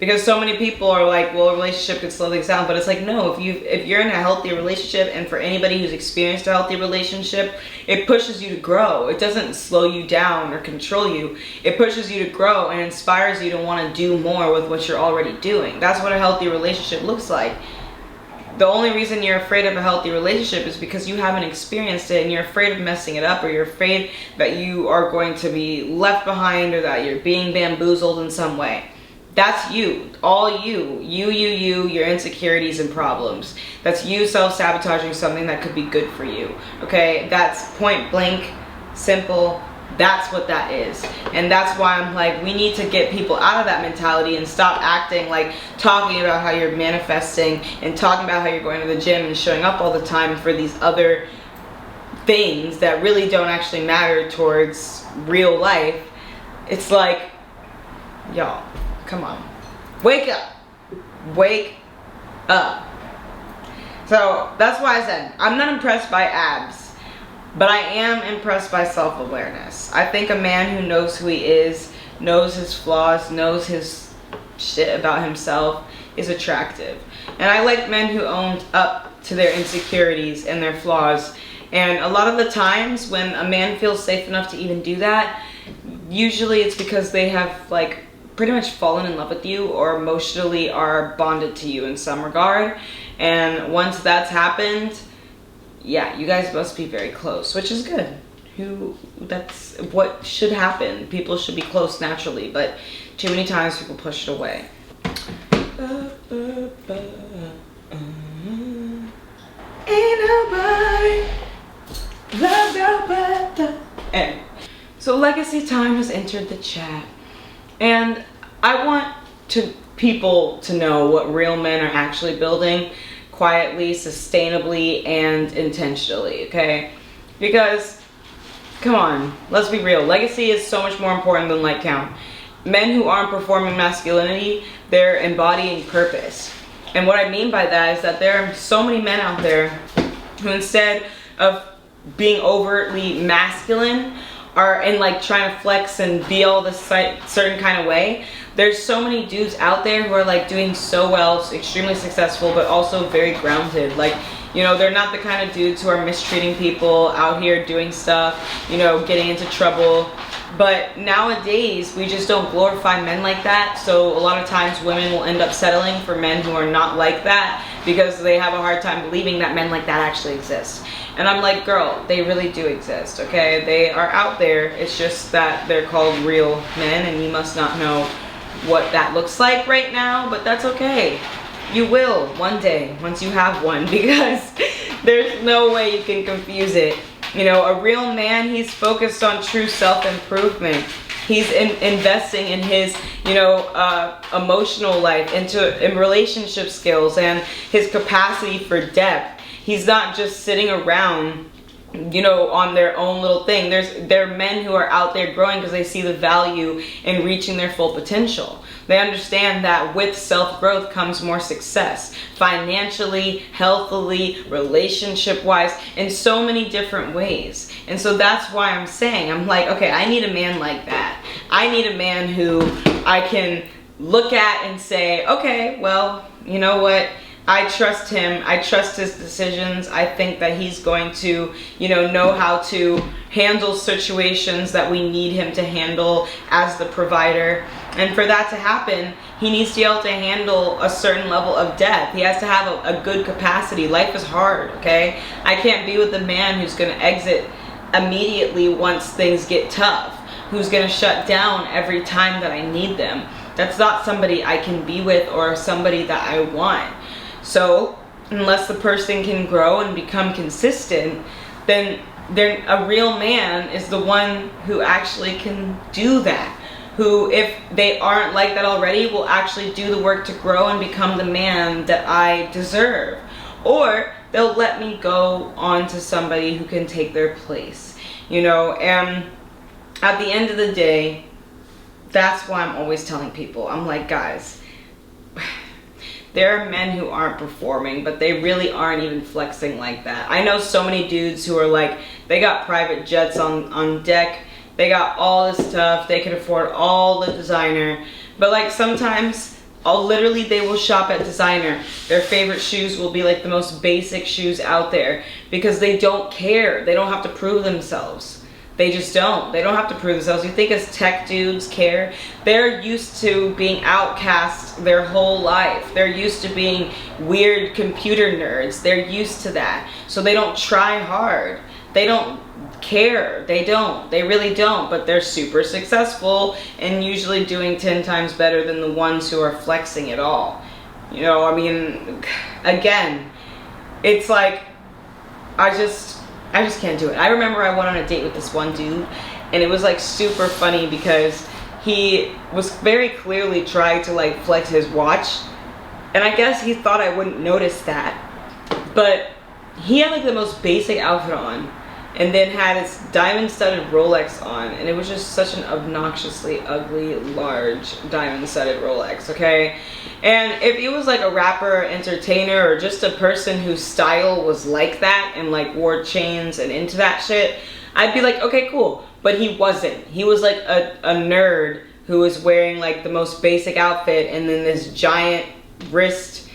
Because so many people are like, well, a relationship could slow things down, but it's like, no, if you're in a healthy relationship, and for anybody who's experienced a healthy relationship, it pushes you to grow. It doesn't slow you down or control you. It pushes you to grow and inspires you to want to do more with what you're already doing. That's what a healthy relationship looks like. The only reason you're afraid of a healthy relationship is because you haven't experienced it, and you're afraid of messing it up, or you're afraid that you are going to be left behind, or that you're being bamboozled in some way. That's you, all you, your insecurities and problems. That's you self-sabotaging something that could be good for you, okay? That's point blank, simple, that's what that is. And that's why I'm like, we need to get people out of that mentality and stop acting like talking about how you're manifesting and talking about how you're going to the gym and showing up all the time for these other things that really don't actually matter towards real life. It's like, y'all, come on, wake up, wake up. So that's why I said I'm not impressed by abs, but I am impressed by self-awareness. I think a man who knows who he is, knows his flaws, knows his shit about himself is attractive. And I like men who own up to their insecurities and their flaws. And a lot of the times when a man feels safe enough to even do that, usually it's because they have like pretty much fallen in love with you, or emotionally are bonded to you in some regard. And once that's happened, yeah, you guys must be very close, which is good. that's what should happen. People should be close naturally, but too many times people push it away. Ain't nobody love nobody. And so legacy time has entered the chat, and I want people to know what real men are actually building quietly, sustainably, and intentionally, okay? Because, come on, let's be real. Legacy is so much more important than like count. Men who aren't performing masculinity, they're embodying purpose. And what I mean by that is that there are so many men out there who, instead of being overtly masculine, are in like trying to flex and be all this certain kind of way. There's so many dudes out there who are like doing so well, extremely successful, but also very grounded. Like, you know, they're not the kind of dudes who are mistreating people, out here doing stuff, you know, getting into trouble. But nowadays, we just don't glorify men like that. So a lot of times women will end up settling for men who are not like that because they have a hard time believing that men like that actually exist. And I'm like, girl, they really do exist, okay? They are out there. It's just that they're called real men, and you must not know what that looks like right now, but that's okay. You will one day, once you have one, because there's no way you can confuse it. You know, a real man, he's focused on true self-improvement. He's investing in his, you know, emotional life, in relationship skills and his capacity for depth. He's not just sitting around, you know, on their own little thing. There are men who are out there growing because they see the value in reaching their full potential. They understand that with self-growth comes more success, financially, healthily, relationship-wise, in so many different ways. And so that's why I'm saying, I'm like, okay, I need a man like that. I need a man who I can look at and say, okay, well, you know what? I trust him. I trust his decisions. I think that he's going to, you know how to handle situations that we need him to handle as the provider. And for that to happen, he needs to be able to handle a certain level of depth. He has to have a good capacity. Life is hard, okay? I can't be with a man who's going to exit immediately once things get tough, who's going to shut down every time that I need them. That's not somebody I can be with or somebody that I want. So unless the person can grow and become consistent, then a real man is the one who actually can do that. Who, if they aren't like that already, will actually do the work to grow and become the man that I deserve. Or they'll let me go on to somebody who can take their place. You know, and at the end of the day, that's why I'm always telling people, I'm like, guys, there are men who aren't performing, but they really aren't even flexing like that. I know so many dudes who are like, they got private jets on deck, they got all this stuff, they can afford all the designer, but like sometimes literally they will shop at designer. Their favorite shoes will be like the most basic shoes out there because they don't care. They don't have to prove themselves. They just don't. They don't have to prove themselves. You think as tech dudes care? They're used to being outcast their whole life. They're used to being weird computer nerds. They're used to that. So they don't try hard. They don't care. They don't. They really don't. But they're super successful and usually doing 10 times better than the ones who are flexing it all. You know, I mean, again, it's like, I just can't do it. I remember I went on a date with this one dude, and it was like super funny because he was very clearly trying to like flex his watch, and I guess he thought I wouldn't notice that, but he had like the most basic outfit on and then had his diamond-studded Rolex on, and it was just such an obnoxiously ugly, large diamond-studded Rolex, okay? And if he was like a rapper, entertainer, or just a person whose style was like that and like wore chains and into that shit, I'd be like, okay, cool. But he wasn't. He was like a nerd who was wearing like the most basic outfit and then this giant wrist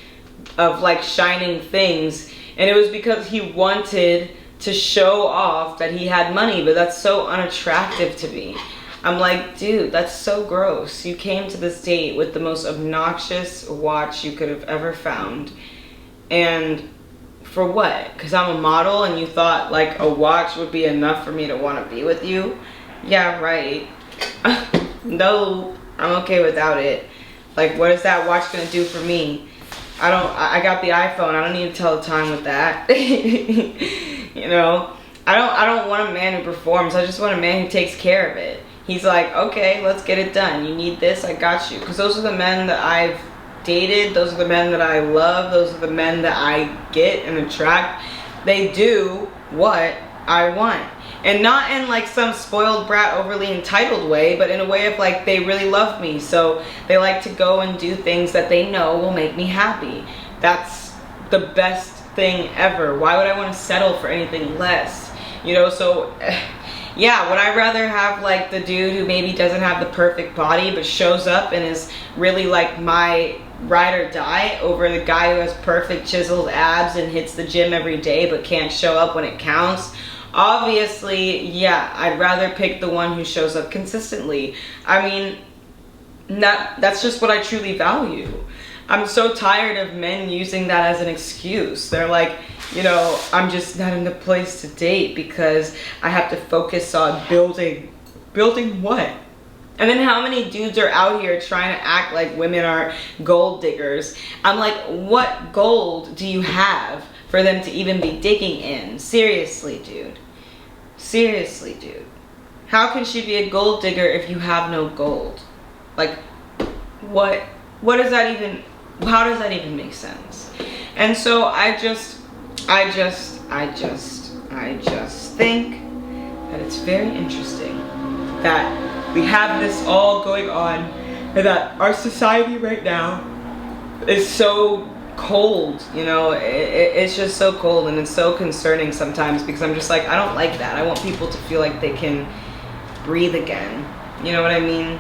of like shining things, and it was because he wanted to show off that he had money, but that's so unattractive to me. I'm like, dude, that's so gross. You came to this date with the most obnoxious watch you could have ever found, and For what? Because I'm a model and you thought like a watch would be enough for me to want to be with you? Yeah, right. No, I'm okay without it. Like, what is that watch gonna do for me? I got the iPhone. I don't need to tell the time with that. You know, I don't want a man who performs. I just want a man who takes care of it. He's like, okay, let's get it done. You need this, I got you. Because those are the men that I've dated. Those are the men that I love. Those are the men that I get and attract. They do what I want. And not in like some spoiled brat, overly entitled way, but in a way of like they really love me. So they like to go and do things that they know will make me happy. That's the best thing ever. Why would I want to settle for anything less? You know, so yeah, would I rather have like the dude who maybe doesn't have the perfect body but shows up and is really like my ride or die over the guy who has perfect chiseled abs and hits the gym every day but can't show up when it counts? Obviously, yeah, I'd rather pick the one who shows up consistently. I mean, that's just what I truly value. I'm so tired of men using that as an excuse. They're like, you know, I'm just not in the place to date because I have to focus on building what? And then how many dudes are out here trying to act like women are gold diggers? I'm like, what gold do you have for them to even be digging in? Seriously, dude. Seriously, dude. How can she be a gold digger if you have no gold? Like, what does that even, how does that even make sense? And so I just think that it's very interesting that we have this all going on and that our society right now is so cold, you know. It's just so cold, and it's so concerning sometimes because I'm just like, I don't like that. I want people to feel like they can breathe again, you know what I mean?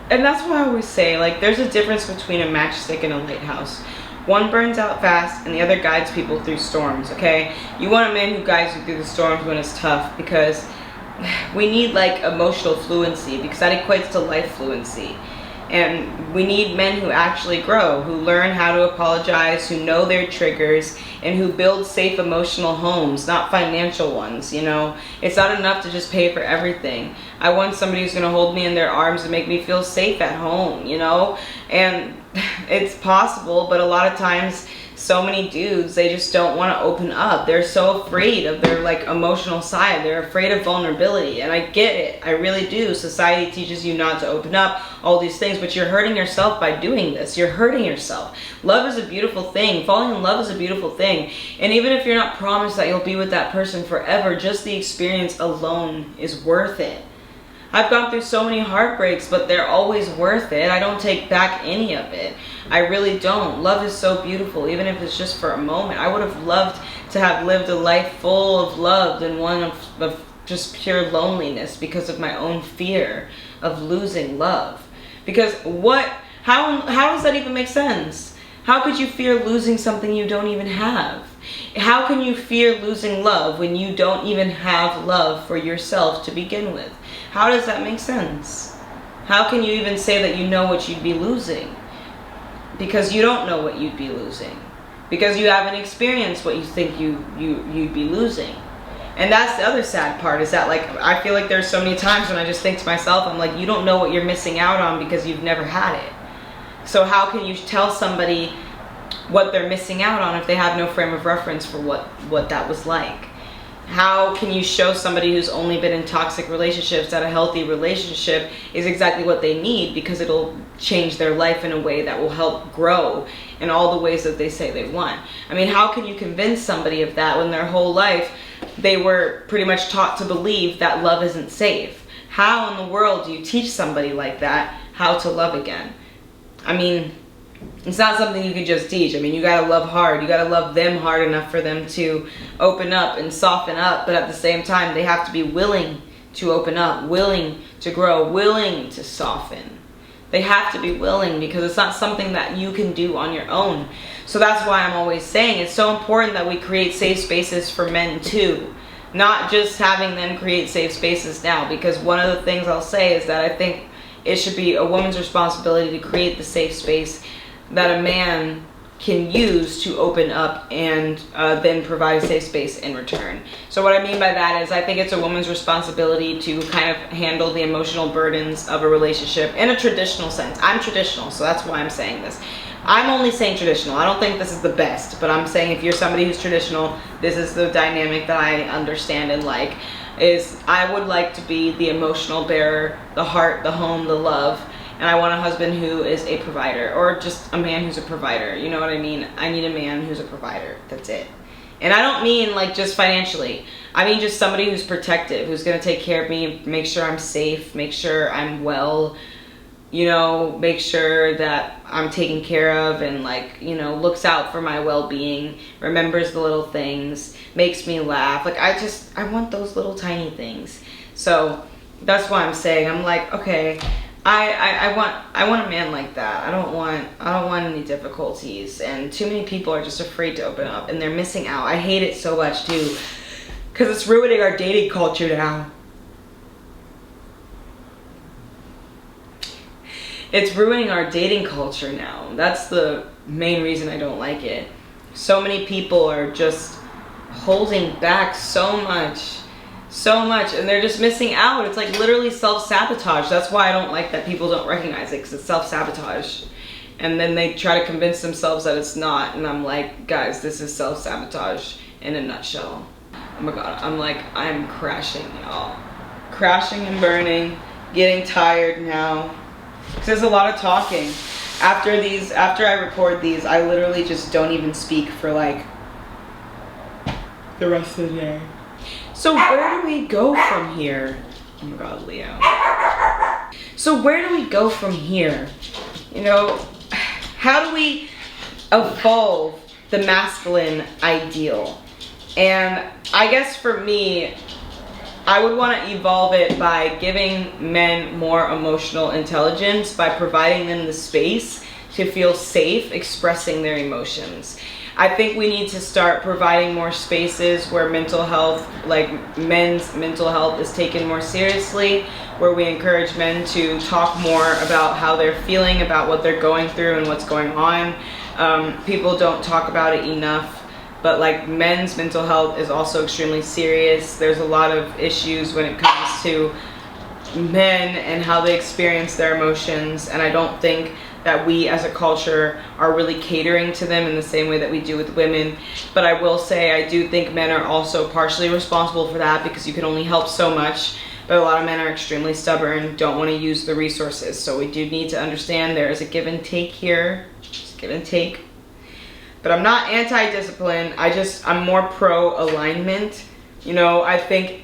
And that's why I always say, like, there's a difference between a matchstick and a lighthouse. One burns out fast and the other guides people through storms, okay? You want a man who guides you through the storms when it's tough, because we need like emotional fluency, because that equates to life fluency. And we need men who actually grow, who learn how to apologize, who know their triggers, and who build safe emotional homes, not financial ones, you know? It's not enough to just pay for everything. I want somebody who's gonna hold me in their arms and make me feel safe at home, you know? And it's possible, but a lot of times, so many dudes, they just don't want to open up. They're so afraid of their like emotional side. They're afraid of vulnerability, and I get it. I really do. Society teaches you not to open up, all these things, but you're hurting yourself by doing this. You're hurting yourself. Love is a beautiful thing. Falling in love is a beautiful thing. And even if you're not promised that you'll be with that person forever, just the experience alone is worth it. I've gone through so many heartbreaks, but they're always worth it. I don't take back any of it. I really don't. Love is so beautiful, even if it's just for a moment. I would have loved to have lived a life full of love than one of just pure loneliness because of my own fear of losing love. Because how does that even make sense? How could you fear losing something you don't even have? How can you fear losing love when you don't even have love for yourself to begin with? How does that make sense? How can you even say that you know what you'd be losing? Because you don't know what you'd be losing. Because you haven't experienced what you think you'd be losing. And that's the other sad part, is that like, I feel like there's so many times when I just think to myself, I'm like, you don't know what you're missing out on because you've never had it. So how can you tell somebody what they're missing out on if they have no frame of reference for what that was like? How can you show somebody who's only been in toxic relationships that a healthy relationship is exactly what they need, because it'll change their life in a way that will help grow in all the ways that they say they want? I mean, how can you convince somebody of that when their whole life they were pretty much taught to believe that love isn't safe? How in the world do you teach somebody like that how to love again? I mean, it's not something you can just teach. I mean, you gotta love hard. You gotta love them hard enough for them to open up and soften up. But at the same time, they have to be willing to open up, willing to grow, willing to soften. They have to be willing, because it's not something that you can do on your own. So that's why I'm always saying it's so important that we create safe spaces for men too. Not just having them create safe spaces now. Because one of the things I'll say is that I think it should be a woman's responsibility to create the safe space that a man can use to open up and then provide a safe space in return. So what I mean by that is I think it's a woman's responsibility to kind of handle the emotional burdens of a relationship in a traditional sense. I'm traditional, so that's why I'm saying this. I'm only saying traditional. I don't think this is the best, but I'm saying if you're somebody who's traditional, this is the dynamic that I understand and like, is I would like to be the emotional bearer, the heart, the home, the love. And I want a husband who is a provider, or just a man who's a provider. You know what I mean? I need a man who's a provider. That's it. And I don't mean like just financially. I mean just somebody who's protective, who's gonna take care of me, make sure I'm safe, make sure I'm well, you know, make sure that I'm taken care of, and like, you know, looks out for my well-being, remembers the little things, makes me laugh. Like I want those little tiny things. So that's why I'm saying, I'm like, okay, I want a man like that. I don't want any difficulties, and too many people are just afraid to open up, and they're missing out. I hate it so much too, because it's ruining our dating culture now. It's ruining our dating culture now. That's the main reason I don't like it. So many people are just holding back so much, and they're just missing out. It's like literally self-sabotage. That's why I don't like that people don't recognize it, because it's self-sabotage. And then they try to convince themselves that it's not, and I'm like, guys, this is self-sabotage in a nutshell. Oh my god, I'm crashing, y'all. Crashing and burning, getting tired now. There's a lot of talking. After I record these, I literally just don't even speak for like the rest of the day. So where do we go from here? Oh my god, Leo. So where do we go from here? You know, how do we evolve the masculine ideal? And I guess for me, I would want to evolve it by giving men more emotional intelligence, by providing them the space to feel safe expressing their emotions. I think we need to start providing more spaces where mental health, like men's mental health, is taken more seriously, where we encourage men to talk more about how they're feeling, about what they're going through and what's going on. People don't talk about it enough, but like men's mental health is also extremely serious. There's a lot of issues when it comes to men and how they experience their emotions, and I don't think that we as a culture are really catering to them in the same way that we do with women. But I will say I do think men are also partially responsible for that, because you can only help so much. But a lot of men are extremely stubborn, don't want to use the resources. So we do need to understand there is a give and take here. Just give and take. But I'm not anti-discipline. I'm more pro-alignment. You know, I think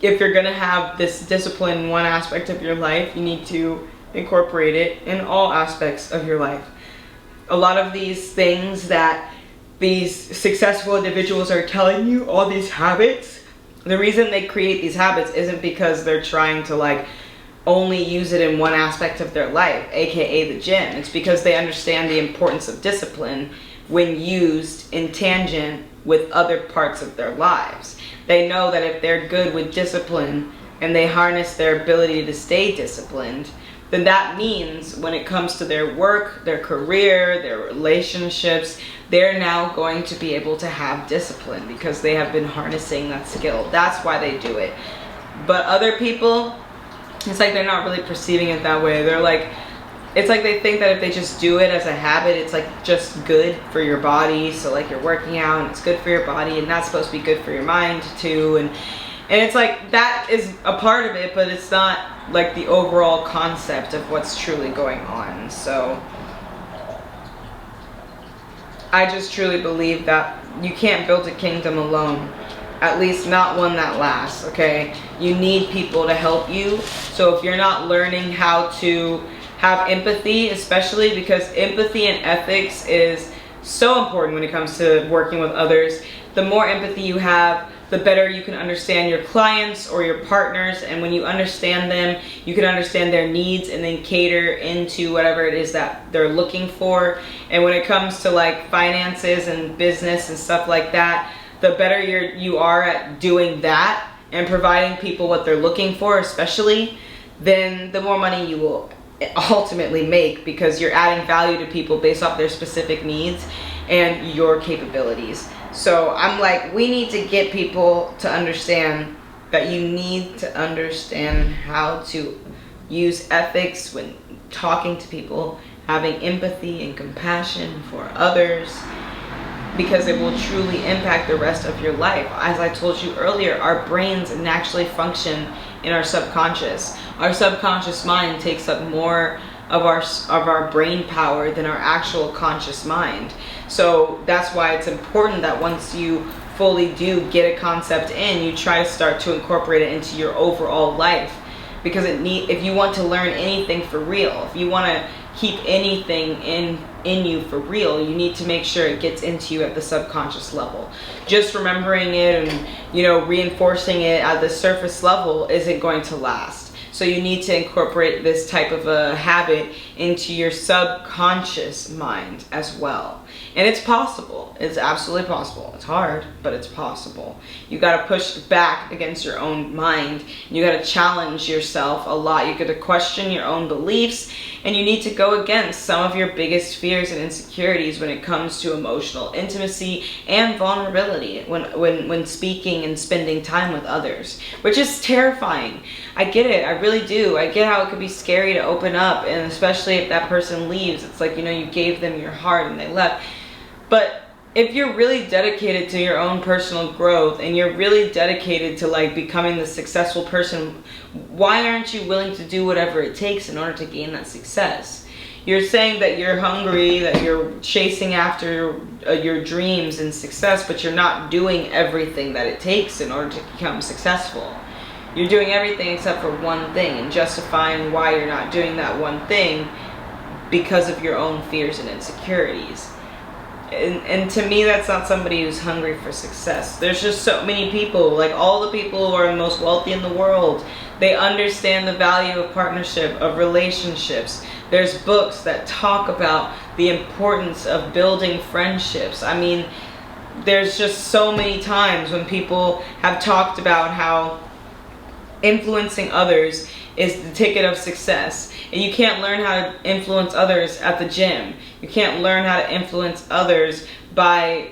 if you're gonna have this discipline in one aspect of your life, you need to incorporate it in all aspects of your life. A lot of these things that these successful individuals are telling you, all these habits, the reason they create these habits isn't because they're trying to like only use it in one aspect of their life, aka the gym. It's because they understand the importance of discipline when used in tangent with other parts of their lives. They know that if they're good with discipline and they harness their ability to stay disciplined, then that means when it comes to their work, their career, their relationships, they're now going to be able to have discipline because they have been harnessing that skill. That's why they do it. But other people, it's like they're not really perceiving it that way. They're like, it's like they think that if they just do it as a habit, it's like just good for your body. So like you're working out and it's good for your body, and that's supposed to be good for your mind too. And it's like that is a part of it, but it's not like the overall concept of what's truly going on. So I just truly believe that you can't build a kingdom alone, at least not one that lasts, okay? You need people to help you. So if you're not learning how to have empathy, especially because empathy and ethics is so important when it comes to working with others, the more empathy you have, the better you can understand your clients or your partners. And when you understand them, you can understand their needs and then cater into whatever it is that they're looking for. And when it comes to like finances and business and stuff like that, the better you are at doing that and providing people what they're looking for, especially, then the more money you will ultimately make, because you're adding value to people based off their specific needs and your capabilities. So I'm like, we need to get people to understand that you need to understand how to use ethics when talking to people, having empathy and compassion for others, because it will truly impact the rest of your life. As I told you earlier, our brains naturally function in our subconscious. Our subconscious mind takes up more of our brain power than our actual conscious mind. So that's why it's important that once you fully do get a concept in, you try to start to incorporate it into your overall life. Because if you want to learn anything for real, if you want to keep anything in you for real, you need to make sure it gets into you at the subconscious level. Just remembering it and, you know, reinforcing it at the surface level isn't going to last. So you need to incorporate this type of a habit into your subconscious mind as well. And it's possible. It's absolutely possible. It's hard, but it's possible. You got to push back against your own mind. You got to challenge yourself a lot. You got to question your own beliefs, and you need to go against some of your biggest fears and insecurities when it comes to emotional intimacy and vulnerability when speaking and spending time with others, which is terrifying. I get it. I really do. I get how it could be scary to open up, and especially if that person leaves. It's like, you know, you gave them your heart and they left. But if you're really dedicated to your own personal growth and you're really dedicated to like becoming the successful person, why aren't you willing to do whatever it takes in order to gain that success? You're saying that you're hungry, that you're chasing after your dreams and success, but you're not doing everything that it takes in order to become successful. You're doing everything except for one thing, and justifying why you're not doing that one thing because of your own fears and insecurities. And to me, that's not somebody who's hungry for success. There's just so many people, like all the people who are the most wealthy in the world, they understand the value of partnership, of relationships. There's books that talk about the importance of building friendships. I mean, there's just so many times when people have talked about how influencing others is the ticket of success. And you can't learn how to influence others at the gym. You can't learn how to influence others by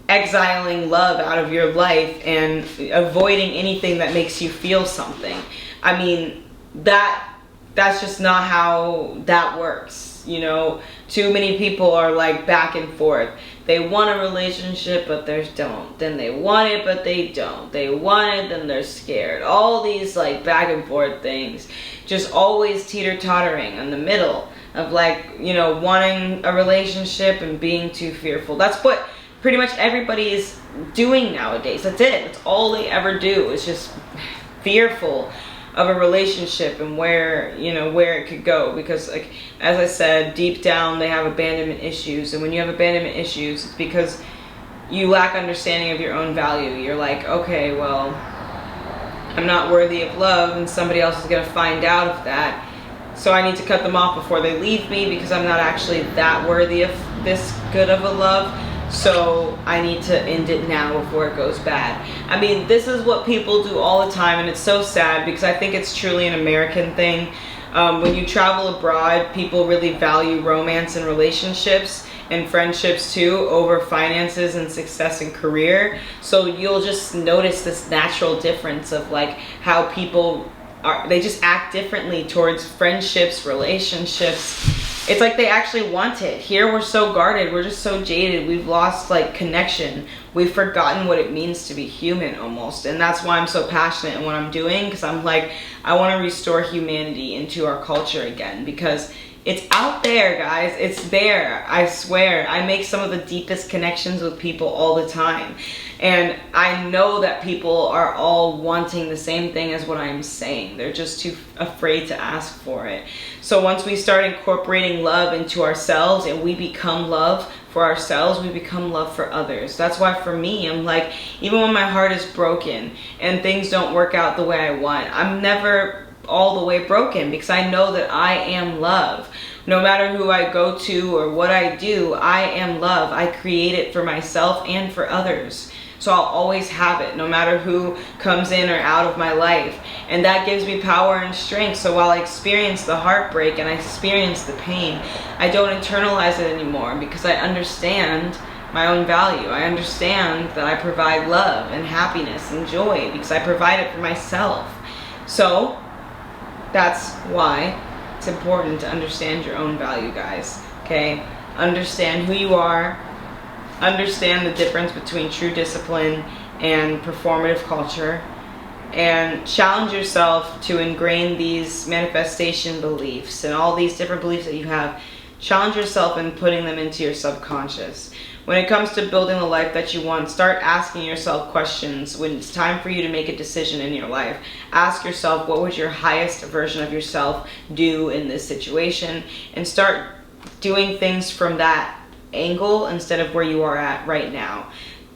exiling love out of your life and avoiding anything that makes you feel something. I mean, that's just not how that works. You know, too many people are like back and forth. They want a relationship, but they don't. Then they want it, but they don't. They want it, then they're scared. All these like back and forth things. Just always teeter-tottering in the middle of like, you know, wanting a relationship and being too fearful. That's what pretty much everybody is doing nowadays. That's it. That's all they ever do is just fearful of a relationship and where, you know, where it could go. Because like, as I said, deep down they have abandonment issues. And when you have abandonment issues, it's because you lack understanding of your own value. You're like, okay, well, I'm not worthy of love, and somebody else is going to find out of that. So I need to cut them off before they leave me because I'm not actually that worthy of this good of a love. So I need to end it now before it goes bad. I mean, this is what people do all the time, and it's so sad because I think it's truly an American thing. When you travel abroad, people really value romance and relationships and friendships too over finances and success and career. So you'll just notice this natural difference of like how people are, they just act differently towards friendships, relationships. It's like they actually want it. Here we're so guarded, we're just so jaded, we've lost like connection. We've forgotten what it means to be human almost. And that's why I'm so passionate in what I'm doing, because I'm like, I want to restore humanity into our culture again, because it's out there, guys. It's there. I swear. I make some of the deepest connections with people all the time. And I know that people are all wanting the same thing as what I'm saying. They're just too afraid to ask for it. So once we start incorporating love into ourselves and we become love for ourselves, we become love for others. That's why for me, I'm like, even when my heart is broken and things don't work out the way I want, I'm never all the way broken, because I know that I am love. No matter who I go to or what I do, I am love. I create it for myself and for others. So I'll always have it, no matter who comes in or out of my life. And that gives me power and strength. So while I experience the heartbreak and I experience the pain, I don't internalize it anymore, because I understand my own value. I understand that I provide love and happiness and joy because I provide it for myself. So that's why it's important to understand your own value, guys. Okay? Understand who you are. Understand the difference between true discipline and performative culture. And challenge yourself to ingrain these manifestation beliefs and all these different beliefs that you have. Challenge yourself in putting them into your subconscious. When it comes to building the life that you want, start asking yourself questions. When it's time for you to make a decision in your life, ask yourself, what would your highest version of yourself do in this situation? And start doing things from that angle instead of where you are at right now.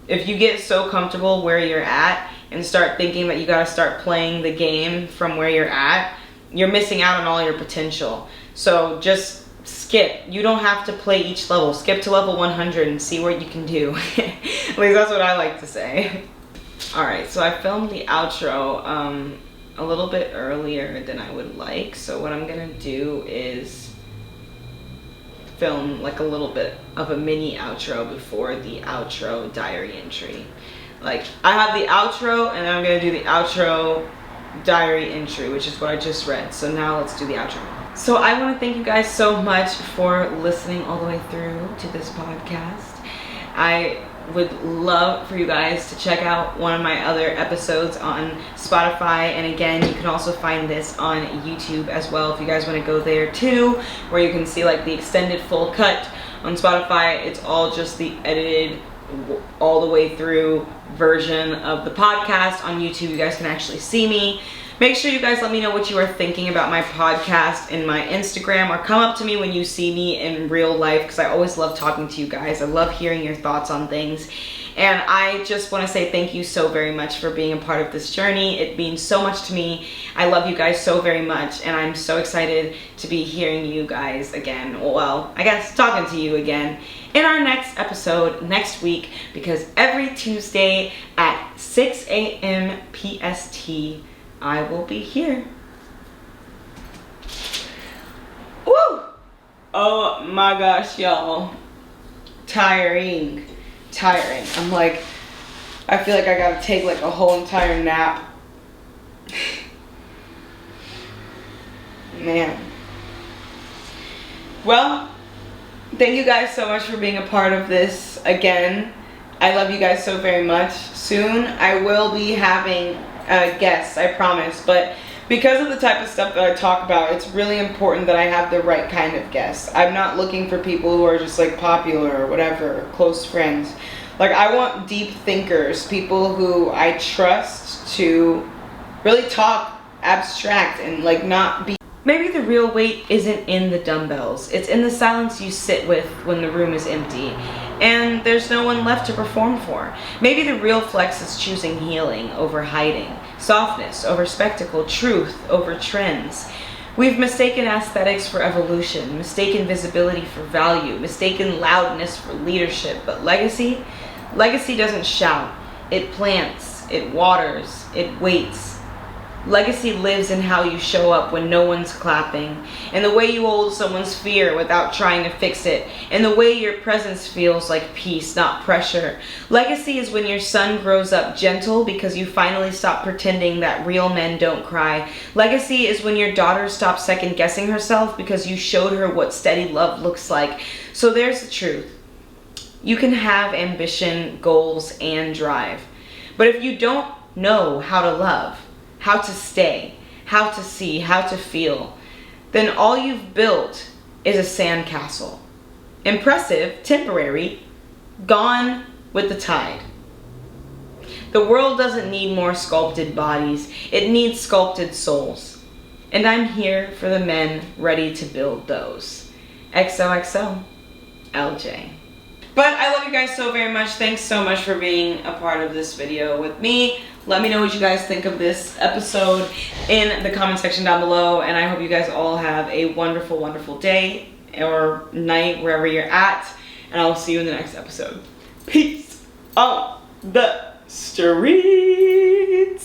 If you get so comfortable where you're at and start thinking that you got to start playing the game from where you're at, you're missing out on all your potential. So just skip. You don't have to play each level. Skip to level 100 and see what you can do. At least that's what I like to say. Alright, so I filmed the outro a little bit earlier than I would like. So what I'm going to do is film like a little bit of a mini outro before the outro diary entry. Like, I have the outro and I'm going to do the outro diary entry, which is what I just read. So now let's do the outro. So I want to thank you guys so much for listening all the way through to this podcast. I would love for you guys to check out one of my other episodes on Spotify, and again, you can also find this on YouTube as well if you guys want to go there too, where you can see like the extended full cut. On Spotify, it's all just the edited all the way through version of the podcast. On YouTube, you guys can actually see me. Make sure you guys let me know what you are thinking about my podcast in my Instagram, or come up to me when you see me in real life, because I always love talking to you guys. I love hearing your thoughts on things. And I just want to say thank you so very much for being a part of this journey. It means so much to me. I love you guys so very much, and I'm so excited to be hearing you guys again. Well, I guess talking to you again in our next episode next week, because every Tuesday at 6 a.m. PST, I will be here. Woo! Oh my gosh, y'all. Tiring. I'm like, I feel like I gotta take like a whole entire nap. Man. Well, thank you guys so much for being a part of this again. I love you guys so very much. Soon I will be having guests, I promise, but because of the type of stuff that I talk about, it's really important that I have the right kind of guests. I'm not looking for people who are just like popular or whatever, or close friends. Like, I want deep thinkers, people who I trust to really talk abstract and like not be. Maybe the real weight isn't in the dumbbells. It's in the silence you sit with when the room is empty and there's no one left to perform for. Maybe the real flex is choosing healing over hiding, softness over spectacle, truth over trends. We've mistaken aesthetics for evolution, mistaken visibility for value, mistaken loudness for leadership. But legacy doesn't shout. It plants, it waters, it waits. Legacy lives in how you show up when no one's clapping, in the way you hold someone's fear without trying to fix it, in the way your presence feels like peace, not pressure. Legacy is when your son grows up gentle because you finally stop pretending that real men don't cry. Legacy is when your daughter stops second guessing herself because you showed her what steady love looks like. So there's the truth. You can have ambition, goals, and drive. But if you don't know how to love, how to stay, how to see, how to feel, then all you've built is a sandcastle. Impressive, temporary, gone with the tide. The world doesn't need more sculpted bodies. It needs sculpted souls. And I'm here for the men ready to build those. XOXO, LJ. But I love you guys so very much. Thanks so much for being a part of this video with me. Let me know what you guys think of this episode in the comment section down below. And I hope you guys all have a wonderful, wonderful day or night, wherever you're at. And I will see you in the next episode. Peace on the streets.